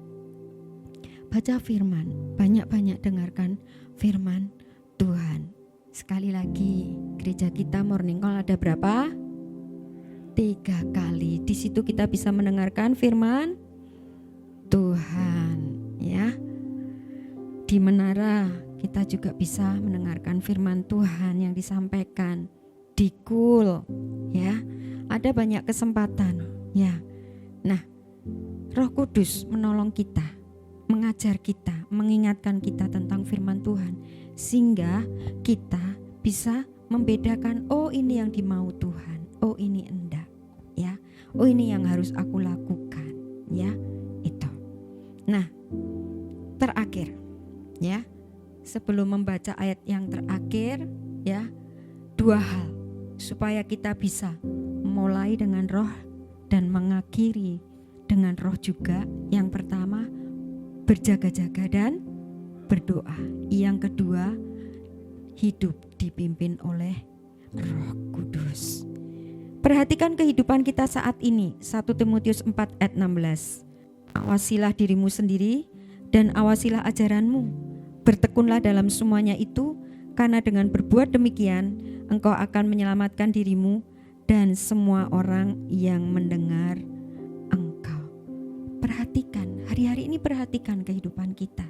baca firman, banyak-banyak dengarkan firman Tuhan. Sekali lagi, gereja kita Morning Call ada berapa? 3 kali. Di situ kita bisa mendengarkan firman Tuhan ya. Di menara kita juga bisa mendengarkan firman Tuhan yang disampaikan di Kul ya. Ada banyak kesempatan ya. Nah, Roh Kudus menolong kita, mengajar kita, mengingatkan kita tentang firman Tuhan, sehingga kita bisa membedakan, oh ini yang dimau Tuhan, oh ini enggak ya, oh ini yang harus aku lakukan ya, itu. Nah, terakhir ya, sebelum membaca ayat yang terakhir ya, 2 hal supaya kita bisa mulai dengan roh dan mengakhiri dengan roh juga. Yang pertama, berjaga-jaga dan berdoa. Yang kedua, hidup dipimpin oleh Roh Kudus. Perhatikan kehidupan kita saat ini. 1 Timotius 4 ayat 16. Awasilah dirimu sendiri dan awasilah ajaranmu. Bertekunlah dalam semuanya itu, karena dengan berbuat demikian engkau akan menyelamatkan dirimu dan semua orang yang mendengar engkau. Perhatikan, hari-hari ini perhatikan kehidupan kita.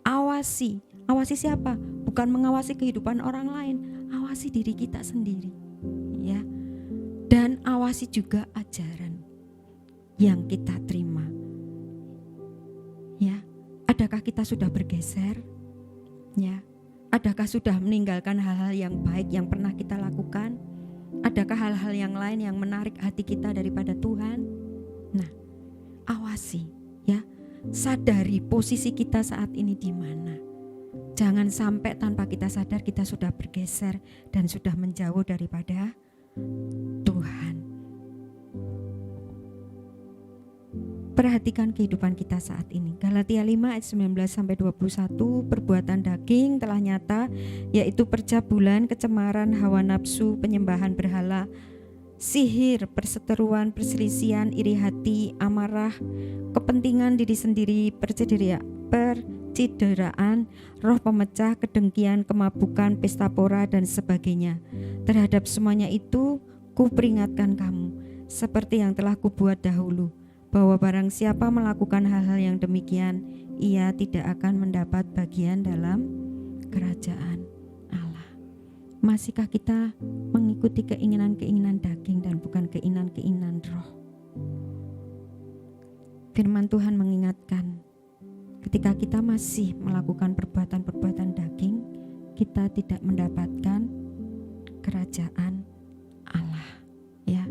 Awasi siapa? Bukan mengawasi kehidupan orang lain, awasi diri kita sendiri, ya. Dan awasi juga ajaran yang kita terima. Ya, adakah kita sudah bergeser? Ya, adakah sudah meninggalkan hal-hal yang baik yang pernah kita lakukan? Adakah hal-hal yang lain yang menarik hati kita daripada Tuhan? Nah, awasi, ya. Sadari posisi kita saat ini di mana. Jangan sampai tanpa kita sadar kita sudah bergeser dan sudah menjauh daripada Tuhan. Perhatikan kehidupan kita saat ini. Galatia 5 ayat 19-21, perbuatan daging telah nyata, yaitu percabulan, kecemaran, hawa nafsu, penyembahan berhala, sihir, perseteruan, perselisihan, iri hati, amarah, kepentingan diri sendiri, percideraan, roh pemecah, kedengkian, kemabukan, pesta pora, dan sebagainya. Terhadap semuanya itu, kuperingatkan kamu, seperti yang telah kubuat dahulu, bahwa barang siapa melakukan hal-hal yang demikian, ia tidak akan mendapat bagian dalam kerajaan Allah. Masihkah kita mengikuti keinginan-keinginan daging dan bukan keinginan-keinginan roh? Firman Tuhan mengingatkan, ketika kita masih melakukan perbuatan-perbuatan daging, kita tidak mendapatkan kerajaan Allah, ya.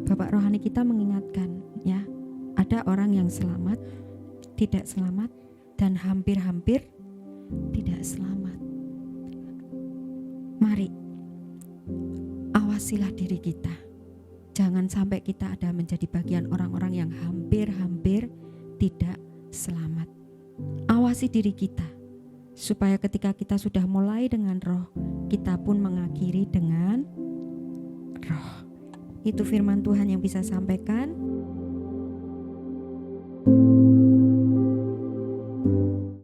Bapak rohani kita mengingatkan, ya, ada orang yang selamat, tidak selamat, dan hampir-hampir tidak selamat. Mari awasilah diri kita. Jangan sampai kita ada menjadi bagian orang-orang yang hampir-hampir tidak selamat. Awasi diri kita, supaya ketika kita sudah mulai dengan roh, kita pun mengakhiri dengan roh. Itu firman Tuhan yang bisa sampaikan.